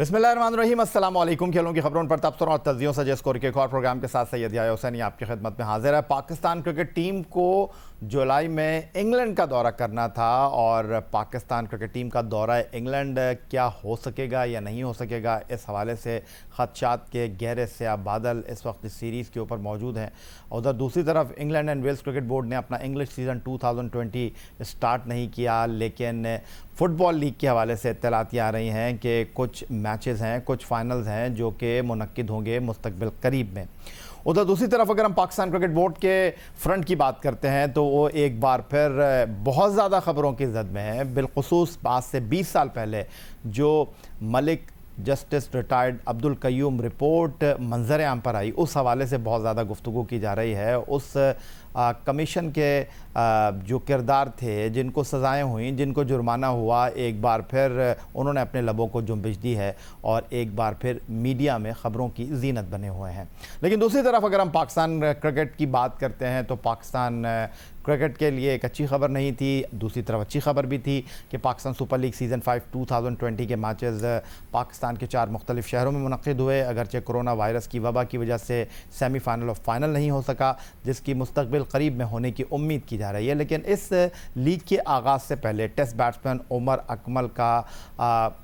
बिस्मिल्लाहिर्रहमानिर्रहीम, अस्सलाम वालेकुम। खेलों की खबरों पर तबसरों और तज्जियों से स्कोर के एक और प्रोग्राम के साथ सैयद याह्या हुसैनी आपकी खिदमत में हाजिर है। पाकिस्तान क्रिकेट टीम को जुलाई में इंग्लैंड का दौरा करना था और पाकिस्तान क्रिकेट टीम का दौरा इंग्लैंड क्या हो सकेगा या नहीं हो सकेगा, इस हवाले से खदशात के गहरे स्याह बादल इस वक्त इस सीरीज़ के ऊपर मौजूद हैं। उधर दूसरी तरफ England and Wales cricket board ने अपना इंग्लिश सीज़न 2020 स्टार्ट नहीं किया, लेकिन फ़ुटबॉल लीग के हवाले से इत्तलात आ रही हैं कि कुछ मैचेस हैं, कुछ फाइनल्स हैं जो कि मुनक्किद होंगे मुस्तकबिल करीब में। उधर दूसरी तरफ अगर हम पाकिस्तान क्रिकेट बोर्ड के फ्रंट की बात करते हैं तो वो एक बार फिर बहुत ज़्यादा ख़बरों की जद में है। बिलखुसूस आज से 20 साल पहले जो Malik justice retired Abdul Qayyum report मंजर आम पर आई, उस हवाले से बहुत ज़्यादा गुफ्तगू की जा रही है। उस कमीशन के जो किरदार थे, जिनको सज़ाएँ हुई, जिनको जुर्माना हुआ, एक बार फिर उन्होंने अपने लबों को जुम्बिश दी है और एक बार फिर मीडिया में ख़बरों की जीनत बने हुए हैं। लेकिन दूसरी तरफ अगर हम पाकिस्तान क्रिकेट की बात करते हैं तो पाकिस्तान क्रिकेट के लिए एक अच्छी खबर नहीं थी। दूसरी तरफ अच्छी खबर भी थी कि पाकिस्तान सुपर लीग सीज़न 5 2020 के मैचेस पाकिस्तान के 4 मुख्तलिफ शहरों में मुनक़िद हुए। अगरचे कोरोना वायरस की वबा की वजह से सेमीफाइनल और फाइनल नहीं हो सका, जिसकी मुस्तकबिल करीब में होने की उम्मीद की जा रही है। लेकिन इस लीग के आगाज़ से पहले टेस्ट बैट्समैन उमर अकमल का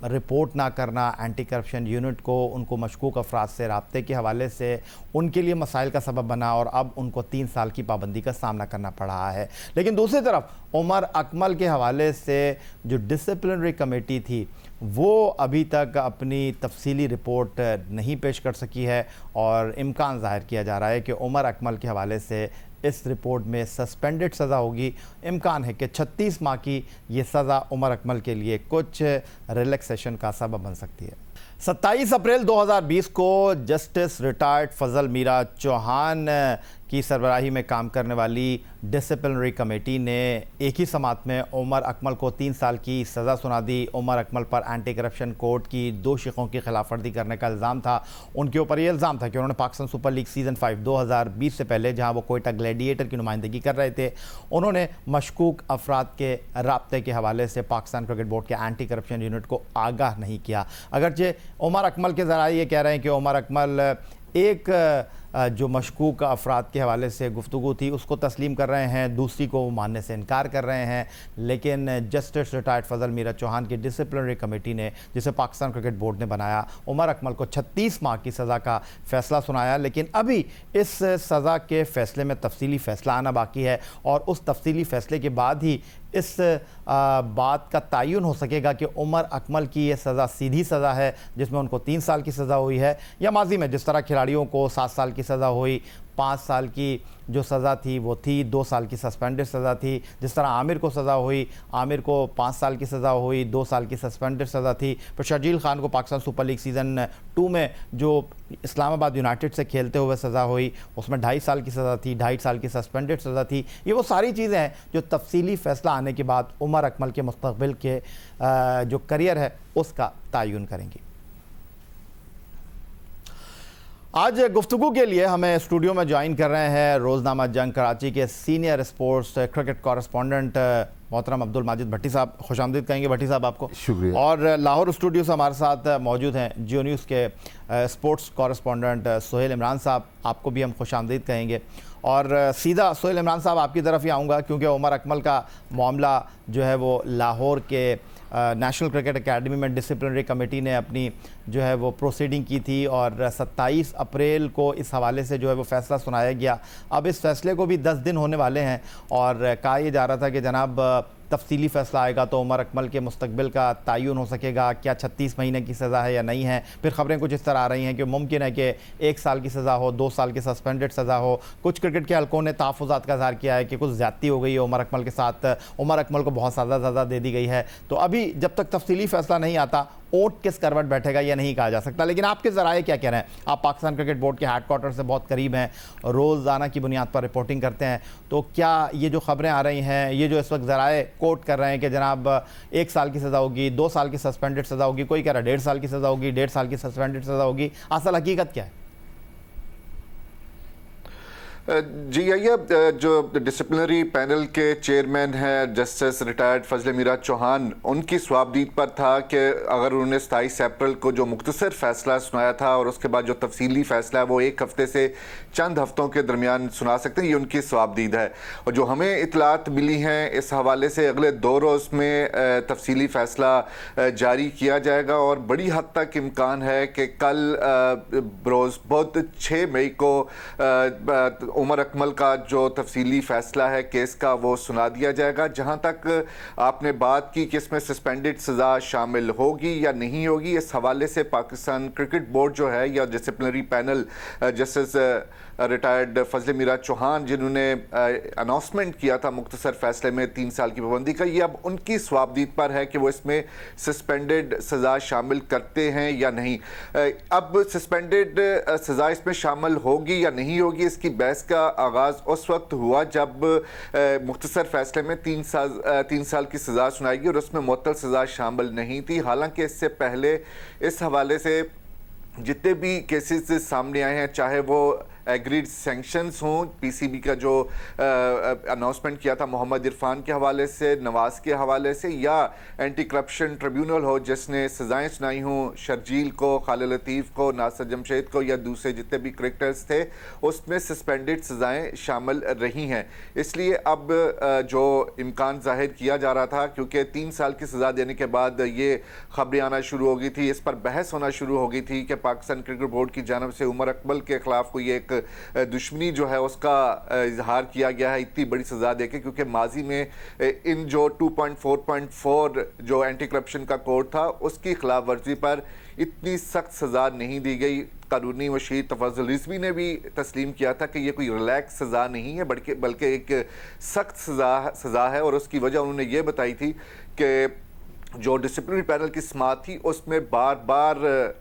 रिपोर्ट ना करना एंटी करप्शन यूनिट को उनको मशकूक अफराद से रब्ते के हवाले से उनके लिए मसाइल का सबब बना और अब उनको 3 साल की पाबंदी का सामना करना पड़ा है। लेकिन दूसरी तरफ उमर अकमल के हवाले से जो डिसिप्लिनरी कमेटी थी वो अभी तक अपनी तफसीली रिपोर्ट नहीं पेश कर सकी है और इम्कान ज़ाहिर किया जा रहा है कि उमर अकमल के हवाले से इस रिपोर्ट में सस्पेंडेड सज़ा होगी। इम्कान है कि 36 माह की ये सज़ा उमर अकमल के लिए कुछ रिलैक्सेशन का सबब बन सकती है। 27 अप्रैल 2020 को जस्टिस रिटायर्ड फजल मीरा चौहान की सरबराही में काम करने वाली डिसिप्लिनरी कमेटी ने एक ही समात में उमर अकमल को 3 साल की सज़ा सुना दी। उमर अकमल पर एंटी करप्शन कोर्ट की 2 शिकों की खिलाफ वर्जी करने का इल्ज़ाम था। उनके ऊपर यह इल्ज़ाम था कि उन्होंने पाकिस्तान सुपर लीग सीज़न 5 2020 से पहले, जहां वो कोयटा ग्लैडिएटर की नुमाइंदगी कर रहे थे, उन्होंने मशकूक अफराद के रब्ते के हवाले से पाकिस्तान क्रिकेट बोर्ड के एंटी करप्शन यूनिट को आगाह नहीं किया। अगरचे उमर अकमल के ज़राए ये कह रहे हैं कि उमर अकमल एक जो मशकूक अफराद के हवाले से गुफ्तगू थी उसको तस्लीम कर रहे हैं, दूसरी को मानने से इनकार कर रहे हैं। लेकिन जस्टिस रिटायर्ड फजल मीरा चौहान की डिसिप्लिनरी कमेटी ने, जिसे पाकिस्तान क्रिकेट बोर्ड ने बनाया, उमर अकमल को 36 माह की सज़ा का फ़ैसला सुनाया। लेकिन अभी इस सज़ा के फ़ैसले में तफसीली फ़ैसला आना बाकी है और उस तफसीली फ़ैसले के बाद ही इस बात का तयन हो सकेगा कि उमर अकमल की ये सज़ा सीधी सज़ा है जिसमें उनको 3 साल की सज़ा हुई है, या माजी में जिस तरह खिलाड़ियों को 7 साल की सज़ा हुई, 5 साल की जो सज़ा थी वो थी, 2 साल की सस्पेंडेड सज़ा थी। जिस तरह आमिर को सज़ा हुई, आमिर को 5 साल की सज़ा हुई, 2 साल की सस्पेंडेड सज़ा थी। फिर शर्जील खान को पाकिस्तान सुपर लीग सीज़न 2 में जो इस्लामाबाद यूनाइटेड से खेलते हुए सज़ा हुई, उसमें 2.5 साल की सज़ा थी, 2.5 साल की सस्पेंडेड सज़ा थी। ये वो सारी चीज़ें हैं जो तफसीली फ़ैसला आने के बाद उमर अकमल के मुस्तक़बिल के जो करियर है उसका तयन करेंगी। आज गुफ्तगू के लिए हमें स्टूडियो में ज्वाइन कर रहे हैं रोज़नामा जंग कराची के सीनियर स्पोर्ट्स क्रिकेट कॉरेस्पॉन्डेंट मोहतरम अब्दुल माजिद भट्टी साहब। खुशामदीद कहेंगे भट्टी साहब आपको। शुक्रिया। और लाहौर स्टूडियो से हमारे साथ मौजूद हैं जियो न्यूज़ के स्पोर्ट्स कॉरेस्पॉन्डेंट सोहेल इमरान साहब, आपको भी हम खुशामदीद कहेंगे। और सीधा सोहेल इमरान साहब आपकी तरफ ही आऊँगा क्योंकि उमर अकमल का मामला जो है वो लाहौर के नेशनल क्रिकेट एकेडमी में डिसिप्लिनरी कमेटी ने अपनी जो है वो प्रोसीडिंग की थी और 27 अप्रैल को इस हवाले से जो है वो फ़ैसला सुनाया गया। अब इस फ़ैसले को भी 10 दिन होने वाले हैं और कहा यह जा रहा था कि जनाब तफसीली फ़ैसला आएगा तो उमर अकमल के मुस्तकबिल का तयन हो सकेगा, क्या 36 महीने की सज़ा है या नहीं है। फिर ख़बरें कुछ इस तरह आ रही हैं कि मुमकिन है कि 1 साल की सज़ा हो, 2 साल की सस्पेंडेड सज़ा हो। कुछ क्रिकेट के हलकों ने तहफ़्फ़ुज़ात का इज़हार किया है कि कुछ ज़्यादती हो गई है उमर अकमल के साथ, उमर अकमल को बहुत सज़ा दे दी गई है। तो अभी जब तक तफसीली फ़ैसला नहीं आता ओट किस करवट बैठेगा यह नहीं कहा जा सकता। लेकिन आपके ज़राए क्या कह रहे हैं? आप पाकिस्तान क्रिकेट बोर्ड के हेडक्वार्टर से बहुत करीब हैं, रोज़ाना की बुनियाद पर रिपोर्टिंग करते हैं, तो क्या ये जो ख़बरें आ रही हैं, ये जो इस वक्त ज़राए कोट कर रहे हैं कि जनाब 1 साल की सज़ा होगी, 2 साल की सस्पेंडेड सज़ा होगी, कोई कह रहा है 1.5 साल की सज़ा होगी, 1.5 साल की सस्पेंडेड सज़ा होगी, असल हकीकत क्या है? जी ये जो डिसिप्लिनरी पैनल के चेयरमैन हैं जस्टिस रिटायर्ड फजल मीरा चौहान, उनकी स्वाबदीद पर था कि अगर उन्होंने 27 अप्रैल को जो मुख्तसर फैसला सुनाया था और उसके बाद जो तफसीली फैसला है वो एक हफ्ते से चंद हफ्तों के दरमियान सुना सकते हैं, ये उनकी स्वाबदीद है। और जो हमें इतलात मिली हैं इस हवाले से अगले 2 रोज़ में तफसीली फैसला जारी किया जाएगा और बड़ी हद तक इम्कान है कि कल रोज़ बहुत 6 मई को उमर अकमल का जो तफसीली फ़ैसला है केस का वो सुना दिया जाएगा। जहां तक आपने बात की कि इसमें सस्पेंडेड सज़ा शामिल होगी या नहीं होगी, इस हवाले से पाकिस्तान क्रिकेट बोर्ड जो है या डिसिप्लिनरी पैनल जस्टिस रिटायर्ड फजल मीरा चौहान जिन्होंने अनाउंसमेंट किया था मुख्तसर फैसले में 3 साल की पाबंदी का, ये अब उनकी स्वाबदीद पर है कि वो इसमें सस्पेंडेड सज़ा शामिल करते हैं या नहीं। अब सस्पेंडेड सज़ा इसमें शामिल होगी या नहीं होगी, इसकी बहस का आगाज़ उस वक्त हुआ जब मुख्तसर फैसले में 3 साल की सज़ा सुनाई गई और उसमें मुअत्तल सज़ा शामिल नहीं थी। हालांकि इससे पहले इस हवाले से जितने भी केसेस सामने आए हैं, चाहे वो एग्रीड सैंक्शंस हों, पीसीबी का जो अनाउंसमेंट किया था मोहम्मद इरफान के हवाले से, नवाज़ के हवाले से, या एंटी करप्शन ट्रिब्यूनल हो जिसने सज़ाएं सुनाई हों शर्जील को, खालिद लतीफ़ को, नासिर जमशेद को या दूसरे जितने भी क्रिकेटर्स थे, उसमें सस्पेंडेड सज़ाएं शामिल रही हैं। इसलिए अब जो इम्कान ज़ाहिर किया जा रहा था, क्योंकि 3 साल की सज़ा देने के बाद ये खबरें आना शुरू हो गई थी, इस पर बहस होना शुरू हो गई थी कि पाकिस्तान क्रिकेट बोर्ड की जानब से उमर अकमल के ख़िलाफ़ कोई एक दुश्मनी जो है उसका इजहार किया गया है इतनी बड़ी सज़ा देके, क्योंकि माजी में इन जो 2.4.4 जो एंटी करप्शन का कोड था उसकी खिलाफ वर्जी पर इतनी सख्त सज़ा नहीं दी गई। कानूनी वशीर तफज़्ज़ुल रिज़वी ने भी तस्लीम किया था कि ये कोई रिलैक्स सज़ा नहीं है बल्कि एक सख्त सज़ा है, और उसकी वजह उन्होंने ये बताई थी कि जो डिसिप्लिनरी पैनल की समाअत थी उसमें बार बार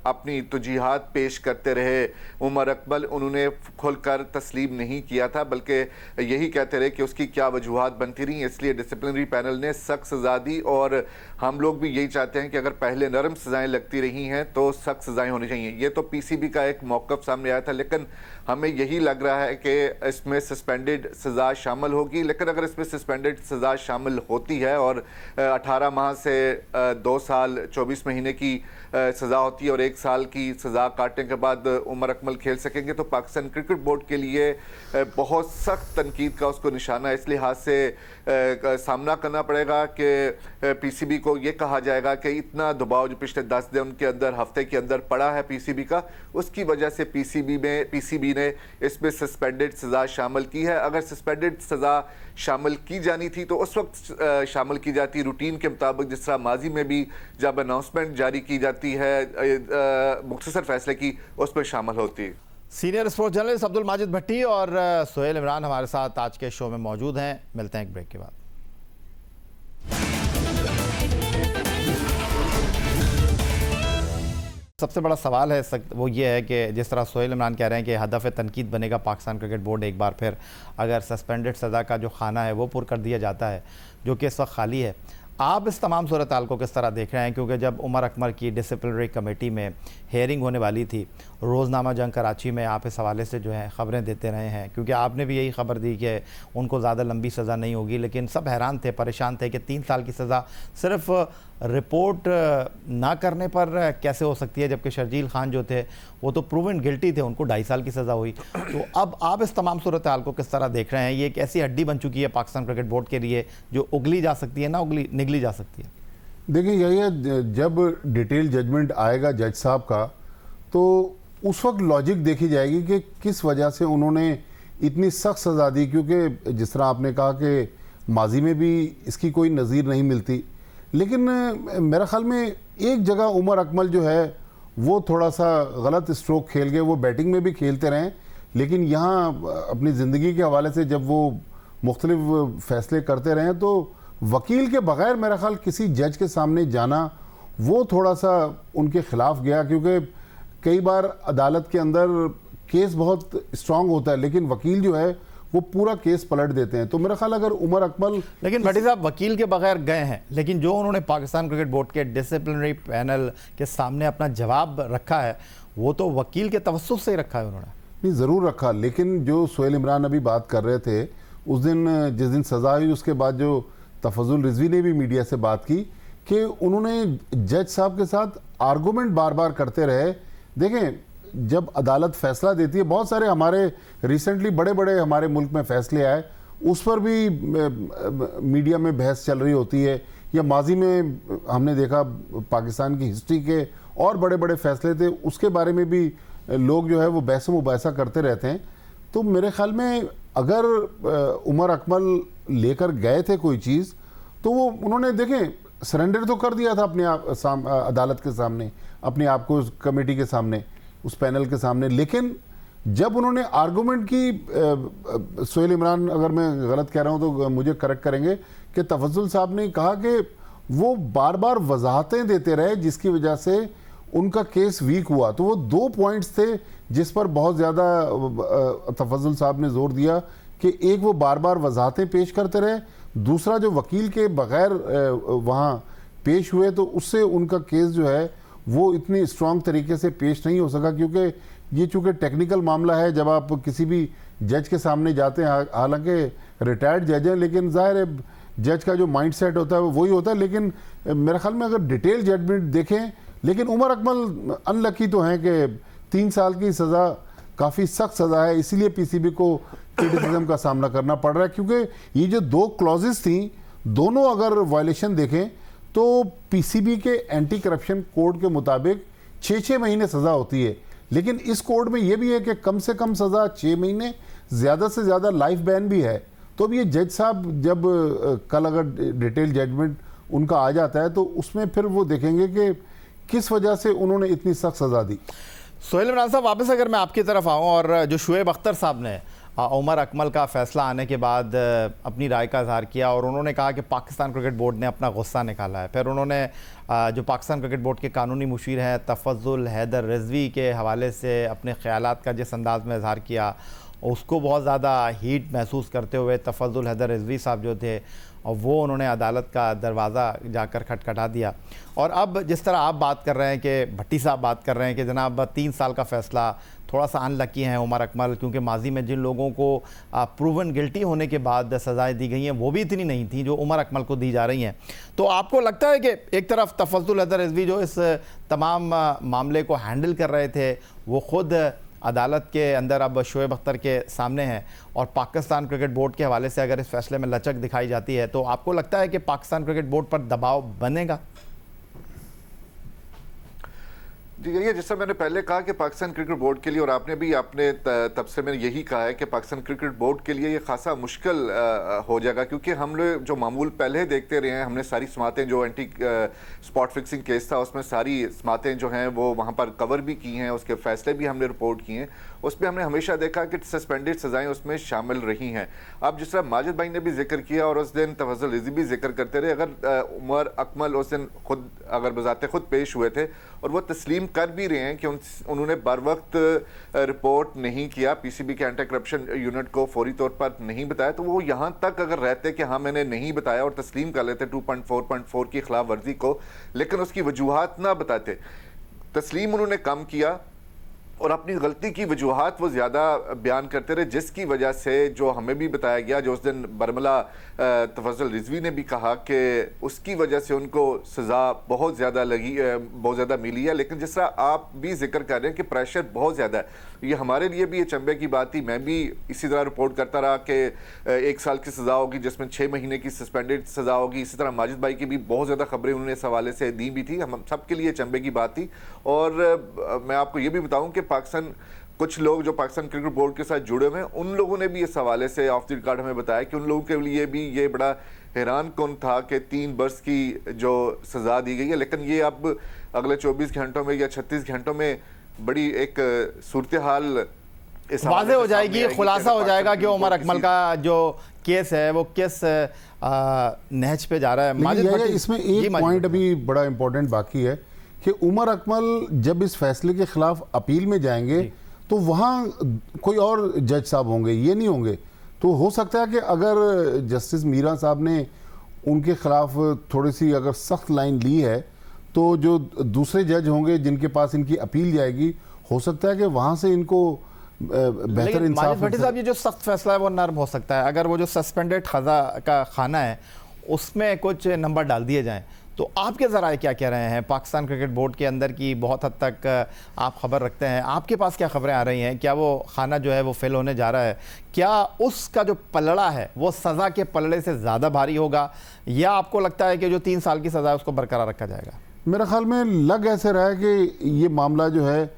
अपनी तौजीहात पेश करते रहे उमर अकमल, उन्होंने खुलकर तस्लीम नहीं किया था बल्कि यही कहते रहे कि उसकी क्या वजूहात बनती रही। इसलिए डिसिप्लिनरी पैनल ने सख्त सज़ा दी और हम लोग भी यही चाहते हैं कि अगर पहले नरम सज़ाएं लगती रही हैं तो सख्त सज़ाएं होनी चाहिए। ये तो पीसीबी का एक मौक़िफ़ सामने आया था, लेकिन हमें यही लग रहा है कि इसमें सस्पेंडेड सज़ा शामिल होगी। लेकिन अगर इसमें सस्पेंडेड सज़ा शामिल होती है और 18 माह से 2 साल 24 महीने की सज़ा होती है और 1 साल की सज़ा काटने के बाद उमर अकमल खेल सकेंगे, तो पाकिस्तान क्रिकेट बोर्ड के लिए बहुत सख्त तनकीद का उसको निशाना इस लिहाज से सामना करना पड़ेगा कि पीसीबी को ये कहा जाएगा कि इतना दबाव जो पिछले 10 दिन के अंदर हफ्ते के अंदर पड़ा है पीसीबी का, उसकी वजह से पीसीबी ने इसमें सस्पेंडेड सज़ा शामिल की है। अगर सस्पेंडेड सज़ा शामिल की जानी थी तो उस वक्त शामिल की जाती रूटीन के मुताबिक, जिस तरह माजी में भी जब अनाउंसमेंट जारी की जाती है मुख्तसर फैसले की, उस पर शामिल होती। Senior sports journalist Abdul Majid Bhatti और सोहेल इमरान हमारे साथ आज के शो में मौजूद हैं। मिलते हैं एक ब्रेक के बाद। सबसे बड़ा सवाल है वो ये है कि जिस तरह सोहेल इमरान कह रहे हैं कि हदफ तनकीद बनेगा पाकिस्तान क्रिकेट बोर्ड एक बार फिर अगर सस्पेंडेड सज़ा का जो खाना है वो पुर कर दिया जाता है जो कि इस वक्त खाली है। आप इस तमाम सूरत हाल को किस तरह देख रहे हैं, क्योंकि जब उमर अकमल की डिसिप्लिनरी कमेटी में हेयरिंग होने वाली थी, रोज़नामा जंग कराची में आप इस हवाले से जो है ख़बरें देते रहे हैं, क्योंकि आपने भी यही खबर दी कि उनको ज़्यादा लंबी सज़ा नहीं होगी, लेकिन सब हैरान थे, परेशान थे कि 3 साल की सज़ा सिर्फ रिपोर्ट ना करने पर कैसे हो सकती है, जबकि शर्जील खान जो थे वो तो प्रूवन गिल्टी थे, उनको 2.5 साल की सज़ा हुई। तो अब आप इस तमाम सूरत हाल को किस तरह देख रहे हैं? ये एक ऐसी हड्डी बन चुकी है पाकिस्तान क्रिकेट बोर्ड के लिए जो उगली जा सकती है, ना निगली जा सकती है। देखिए यही है, जब डिटेल जजमेंट आएगा जज साहब का तो उस वक्त लॉजिक देखी जाएगी कि किस वजह से उन्होंने इतनी सख्त सज़ा दी, क्योंकि जिस तरह आपने कहा कि माजी में भी इसकी कोई नज़ीर नहीं मिलती। लेकिन मेरा ख्याल में एक जगह उमर अकमल जो है वो थोड़ा सा गलत स्ट्रोक खेल गए। वो बैटिंग में भी खेलते रहें, लेकिन यहाँ अपनी ज़िंदगी के हवाले से जब वो मुख्तलिफ फ़ैसले करते रहें तो वकील के बग़ैर मेरा ख्याल किसी जज के सामने जाना वो थोड़ा सा उनके ख़िलाफ़ गया, क्योंकि कई बार अदालत के अंदर केस बहुत स्ट्रांग होता है लेकिन वकील जो है वो पूरा केस पलट देते हैं। तो मेरा ख्याल अगर उमर अकमल, लेकिन भट्टी साहब वकील के बगैर गए हैं, लेकिन जो उन्होंने पाकिस्तान क्रिकेट बोर्ड के डिसिप्लिनरी पैनल के सामने अपना जवाब रखा है वो तो वकील के तवस्सुस से ही रखा है उन्होंने। नहीं ज़रूर रखा, लेकिन जो सोहेल इमरान अभी बात कर रहे थे उस दिन, जिस दिन सज़ा हुई उसके बाद जो तफजुल रिजवी ने भी मीडिया से बात की कि उन्होंने जज साहब के साथ आर्गूमेंट बार बार करते रहे। देखें, जब अदालत फैसला देती है, बहुत सारे हमारे रिसेंटली बड़े बड़े हमारे मुल्क में फैसले आए, उस पर भी मीडिया में बहस चल रही होती है, या माजी में हमने देखा पाकिस्तान की हिस्ट्री के और बड़े बड़े फैसले थे, उसके बारे में भी लोग जो है वो बहस मुबासा करते रहते हैं। तो मेरे ख्याल में अगर उमर अकमल लेकर गए थे कोई चीज़, तो वो उन्होंने देखें सरेंडर तो कर दिया था अपने आप अदालत के सामने, अपने आप को कमेटी के सामने, उस पैनल के सामने। लेकिन जब उन्होंने आर्गूमेंट की, सोहेल इमरान अगर मैं गलत कह रहा हूं तो मुझे करेक्ट करेंगे, कि तफज्जुल साहब ने कहा कि वो बार बार वजाहतें देते रहे जिसकी वजह से उनका केस वीक हुआ। तो वो 2 पॉइंट्स थे जिस पर बहुत ज़्यादा तफज्जुल साहब ने जोर दिया कि एक वो बार बार वजाहतें पेश करते रहे, दूसरा जो वकील के बगैर वहाँ पेश हुए तो उससे उनका केस जो है वो इतनी स्ट्रॉन्ग तरीके से पेश नहीं हो सका, क्योंकि ये चूँकि टेक्निकल मामला है। जब आप किसी भी जज के सामने जाते हैं, हालांकि रिटायर्ड जज हैं, लेकिन ज़ाहिर है जज का जो माइंड सेट होता है वो वही होता है। लेकिन मेरे ख्याल में अगर डिटेल जजमेंट देखें, लेकिन उमर अकमल अनलकी तो हैं कि 3 साल की सज़ा काफ़ी सख्त सज़ा है, इसीलिए पीसीबी को क्रिटिसिज्म का सामना करना पड़ रहा है, क्योंकि ये जो 2 क्लॉजेस थी, दोनों अगर वायलेशन देखें तो पीसीबी के एंटी करप्शन कोड के मुताबिक 6-6 महीने सज़ा होती है, लेकिन इस कोड में ये भी है कि कम से कम सज़ा 6 महीने, ज़्यादा से ज़्यादा लाइफ बैन भी है। तो अब ये जज साहब जब कल अगर डिटेल जजमेंट उनका आ जाता है तो उसमें फिर वो देखेंगे कि किस वजह से उन्होंने इतनी सख्त सज़ा दी। सोहेल इमरान साहब, वापस अगर मैं आपकी तरफ आऊँ, और जो शुएब अख्तर साहब ने उमर अकमल का फ़ैसला आने के बाद अपनी राय का इज़हार किया और उन्होंने कहा कि पाकिस्तान क्रिकेट बोर्ड ने अपना गुस्सा निकाला है। फिर उन्होंने जो पाकिस्तान क्रिकेट बोर्ड के कानूनी मुशीर हैं तफज्जुल हैदर रिजवी के हवाले से अपने ख़यालात का जिस अंदाज में इज़हार किया, उसको बहुत ज़्यादा हीट महसूस करते हुए तफज्जुल हैदर रिजवी साहब जो थे और वो उन्होंने अदालत का दरवाज़ा जाकर खटखटा दिया। और अब जिस तरह आप बात कर रहे हैं कि भट्टी साहब बात कर रहे हैं कि जनाब 3 साल का फ़ैसला थोड़ा सा अनलकी हैं उमर अकमल, क्योंकि माजी में जिन लोगों को प्रूवन गिल्टी होने के बाद सज़ाएँ दी गई हैं वो भी इतनी नहीं थी जो उमर अकमल को दी जा रही हैं। तो आपको लगता है कि एक तरफ तफज्जुल हैदर रिजवी जो इस तमाम मामले को हैंडल कर रहे थे वो ख़ुद अदालत के अंदर अब शुएब अख्तर के सामने हैं, और पाकिस्तान क्रिकेट बोर्ड के हवाले से अगर इस फैसले में लचक दिखाई जाती है तो आपको लगता है कि पाकिस्तान क्रिकेट बोर्ड पर दबाव बनेगा? जी, ये जैसा मैंने पहले कहा कि पाकिस्तान क्रिकेट बोर्ड के लिए, और आपने भी तब से मैंने यही कहा है कि पाकिस्तान क्रिकेट बोर्ड के लिए ये खासा मुश्किल हो जाएगा, क्योंकि हम लोग जो मामूल पहले देखते रहे हैं, हमने सारी समातें जो एंटी स्पॉट फिक्सिंग केस था उसमें सारी समातें जो हैं वो वहाँ पर कवर भी की हैं, उसके फैसले भी हमने रिपोर्ट किए हैं। उसमें हमने हमेशा देखा कि सस्पेंडेड सज़ाएँ उसमें शामिल रही हैं। अब जिस तरह माजिद भाई ने भी जिक्र किया और उस दिन तफज्जुल रिजवी भी जिक्र करते रहे, अगर उमर अकमल उस दिन खुद अगर बजाते खुद पेश हुए थे और वो तस्लीम कर भी रहे हैं कि उन्होंने बर वक्त रिपोर्ट नहीं किया, पीसीबी के एंटी करप्शन यूनिट को फौरी तौर पर नहीं बताया, तो वो यहाँ तक अगर रहते कि हाँ मैंने नहीं बताया और तस्लीम कर लेते 2.4.4 की खिलाफ वर्जी को, लेकिन उसकी वजूहात ना बताते, तस्लीम उन्होंने कम किया और अपनी गलती की वजूहात वो ज़्यादा बयान करते रहे, जिसकी वजह से जो हमें भी बताया गया, जो उस दिन बरमला तफज्जुल रिजवी ने भी कहा कि उसकी वजह से उनको सज़ा बहुत ज़्यादा लगी, बहुत ज़्यादा मिली है। लेकिन जिस तरह आप भी जिक्र कर रहे हैं कि प्रेशर बहुत ज़्यादा है, ये हमारे लिए भी ये चंबे की बात थी। मैं भी इसी तरह रिपोर्ट करता रहा कि 1 साल की सज़ा होगी जिसमें 6 महीने की सस्पेंडेड सज़ा होगी। इसी तरह माजिद भाई की भी बहुत ज़्यादा खबरें उन्होंने इस हवाले से दी भी थी, हम सबके लिए चंबे की बात थी। और मैं आपको ये भी बताऊँ कि पाकिस्तान कुछ लोग जो पाकिस्तान क्रिकेट बोर्ड के साथ जुड़े हुए हैं, उन लोगों ने भी इस हवाले से ऑफ द रिकॉर्ड हमें बताया कि उन लोगों के लिए भी ये बड़ा हैरान कौन था कि 3 बरस की जो सज़ा दी गई है, लेकिन ये अब अगले 24 घंटों में या 36 घंटों में बड़ी एक सूरत हाल वाज़े हो जाएगी, खुलासा हो जाएगा कि उमर अकमल का जो केस है वो किस नहज पे जा रहा है। इसमें एक पॉइंट अभी बड़ा इंपॉर्टेंट बाकी है कि उमर अकमल जब इस फैसले के खिलाफ अपील में जाएंगे तो वहाँ कोई और जज साहब होंगे, ये नहीं होंगे। तो हो सकता है कि अगर जस्टिस मीरा साहब ने उनके खिलाफ थोड़ी सी अगर सख्त लाइन ली है तो जो दूसरे जज होंगे जिनके पास इनकी अपील जाएगी, हो सकता है कि वहाँ से इनको बेहतर लेकिन इंसाफ। माजिद भट्टी साहब, ये जो सख्त फैसला है वो नर्म हो सकता है। अगर वो जो सस्पेंडेड खजा का खाना है उसमें कुछ नंबर डाल दिए जाएं, तो आपके ज़राए क्या कह रहे हैं? पाकिस्तान क्रिकेट बोर्ड के अंदर की बहुत हद तक आप खबर रखते हैं, आपके पास क्या खबरें आ रही हैं? क्या वो खाना जो है वो फेल होने जा रहा है? क्या उसका जो पलड़ा है वो सज़ा के पलड़े से ज़्यादा भारी होगा, या आपको लगता है कि जो 3 साल की सज़ा है उसको बरकरार रखा जाएगा? मेरा ख्याल में लग ऐसे रहा है कि ये मामला जो है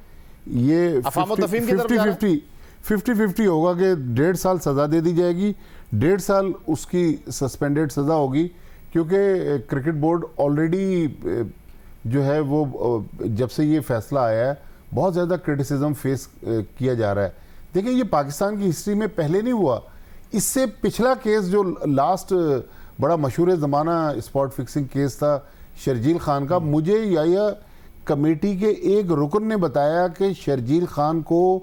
ये 50-50 होगा कि 1.5 साल सज़ा दे दी जाएगी, 1.5 साल उसकी सस्पेंडेड सज़ा होगी, क्योंकि क्रिकेट बोर्ड ऑलरेडी जो है वो जब से ये फैसला आया है बहुत ज़्यादा क्रिटिसिज्म फेस किया जा रहा है। देखिए, ये पाकिस्तान की हिस्ट्री में पहले नहीं हुआ। इससे पिछला केस जो लास्ट बड़ा मशहूर ज़माना स्पॉट फिक्सिंग केस था शर्जील खान का, मुझे या कमेटी के एक रुकन ने बताया कि शर्जील खान को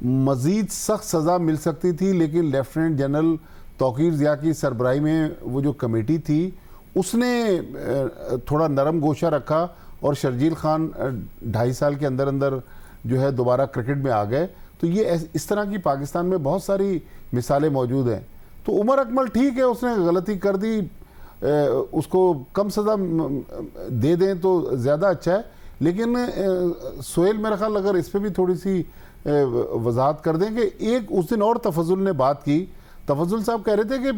मज़ीद सख्त सज़ा मिल सकती थी, लेकिन लेफ्टिनेंट जनरल तौकीर ज़िया की सरबराही में वो जो कमेटी थी उसने थोड़ा नरम गोशा रखा और शर्जील खान 2.5 साल के अंदर अंदर जो है दोबारा क्रिकेट में आ गए। तो ये इस तरह की पाकिस्तान में बहुत सारी मिसालें मौजूद हैं। तो उमर अकमल ठीक है, उसने गलती कर दी, उसको कम सज़ा दे दें तो ज़्यादा अच्छा है। लेकिन सोहेल, मेरा ख्याल अगर इस पर भी थोड़ी सी वजाहत कर दें कि एक उस दिन और तफजुल ने बात की। तफजुल साहब कह रहे थे कि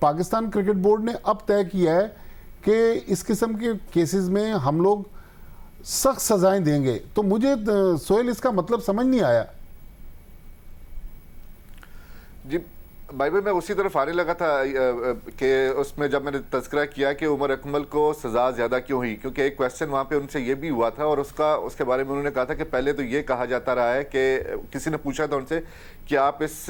पाकिस्तान क्रिकेट बोर्ड ने अब तय किया है कि इस किस्म के केसेस में हम लोग सख्त सजाएं देंगे। तो मुझे सोहेल इसका मतलब समझ नहीं आया। जी भाई मैं उसी तरफ आने लगा था कि उसमें जब मैंने तज़किरा किया कि उमर अकमल को सज़ा ज़्यादा क्यों हुई, क्योंकि एक क्वेश्चन वहाँ पे उनसे ये भी हुआ था और उसके बारे में उन्होंने कहा था कि पहले तो ये कहा जाता रहा है कि किसी ने पूछा था उनसे कि आप इस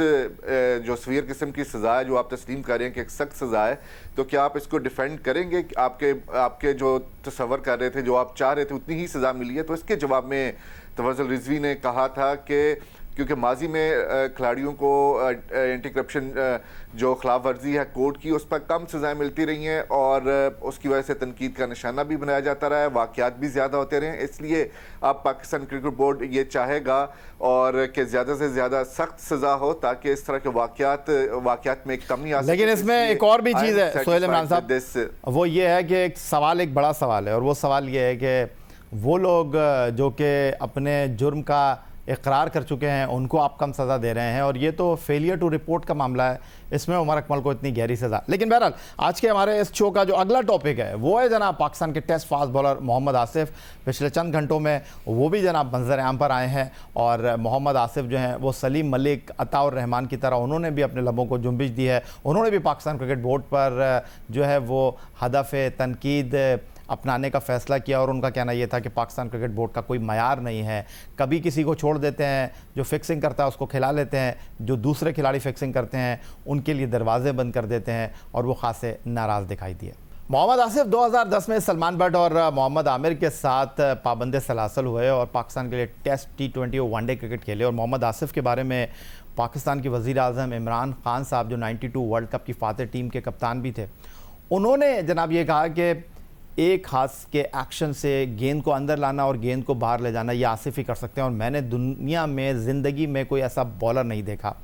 जो सवीर किस्म की सज़ा है जो आप तस्लीम कर रहे हैं कि एक सख्त सज़ा है, तो क्या आप इसको डिफेंड करेंगे? आपके जो तसव्वुर कर रहे थे, जो आप चाह रहे थे, उतनी ही सज़ा मिली है? तो इसके जवाब में तफज़्ज़ुल रिजवी ने कहा था कि क्योंकि माजी में खिलाड़ियों को एंटी करप्शन जो खिलाफ वर्जी है कोर्ट की, उस पर कम सज़ाएं मिलती रही हैं और उसकी वजह से तनकीद का निशाना भी बनाया जाता रहा है, वाक़यात भी ज़्यादा होते रहे। इसलिए अब पाकिस्तान क्रिकेट बोर्ड ये चाहेगा और कि ज़्यादा से ज़्यादा सख्त सज़ा हो ताकि इस तरह के वाक़यात में एक कमी आ सके। लेकिन इसमें एक और भी चीज़ है सोहेल इमरान साहब, वो ये है कि एक बड़ा सवाल है, और वो सवाल ये है कि वो लोग जो कि अपने जुर्म का इकरार कर चुके हैं उनको आप कम सज़ा दे रहे हैं, और ये तो फेलियर टू रिपोर्ट का मामला है, इसमें उमर अकमल को इतनी गहरी सज़ा। लेकिन बहरहाल आज के हमारे इस शो का जो अगला टॉपिक है वो है जनाब पाकिस्तान के test fast bowler Mohammad Asif. पिछले चंद घंटों में वो भी जनाब मंजर आम पर आए हैं, और मोहम्मद आसिफ जो हैं वो सलीम मलिक, अताउर रहमान की तरह उन्होंने भी अपने लबों को जुम्बिश दी है। उन्होंने भी पाकिस्तान क्रिकेट बोर्ड पर जो है वो हदफ तनकीद अपनाने का फ़ैसला किया, और उनका कहना यह था कि पाकिस्तान क्रिकेट बोर्ड का कोई मयार नहीं है, कभी किसी को छोड़ देते हैं, जो फिक्सिंग करता है उसको खिला लेते हैं, जो दूसरे खिलाड़ी फिक्सिंग करते हैं उनके लिए दरवाजे बंद कर देते हैं, और वो खासे नाराज़ दिखाई दिए। मोहम्मद आसिफ 2010 में सलमान बट और मोहम्मद आमिर के साथ पाबंद सलासल हुए और पाकिस्तान के लिए टेस्ट, T20 और वनडे क्रिकेट खेले। और मोहम्मद आसिफ के बारे में पाकिस्तान के वज़ीर आज़म इमरान खान साहब, जो 92 वर्ल्ड कप की फातह टीम के कप्तान भी थे, उन्होंने जनाब ये कहा कि एक हाथ के एक्शन से गेंद को अंदर लाना और गेंद को बाहर ले जाना ये आसिफ ही कर सकते हैं, और मैंने दुनिया में ज़िंदगी में कोई ऐसा बॉलर नहीं देखा।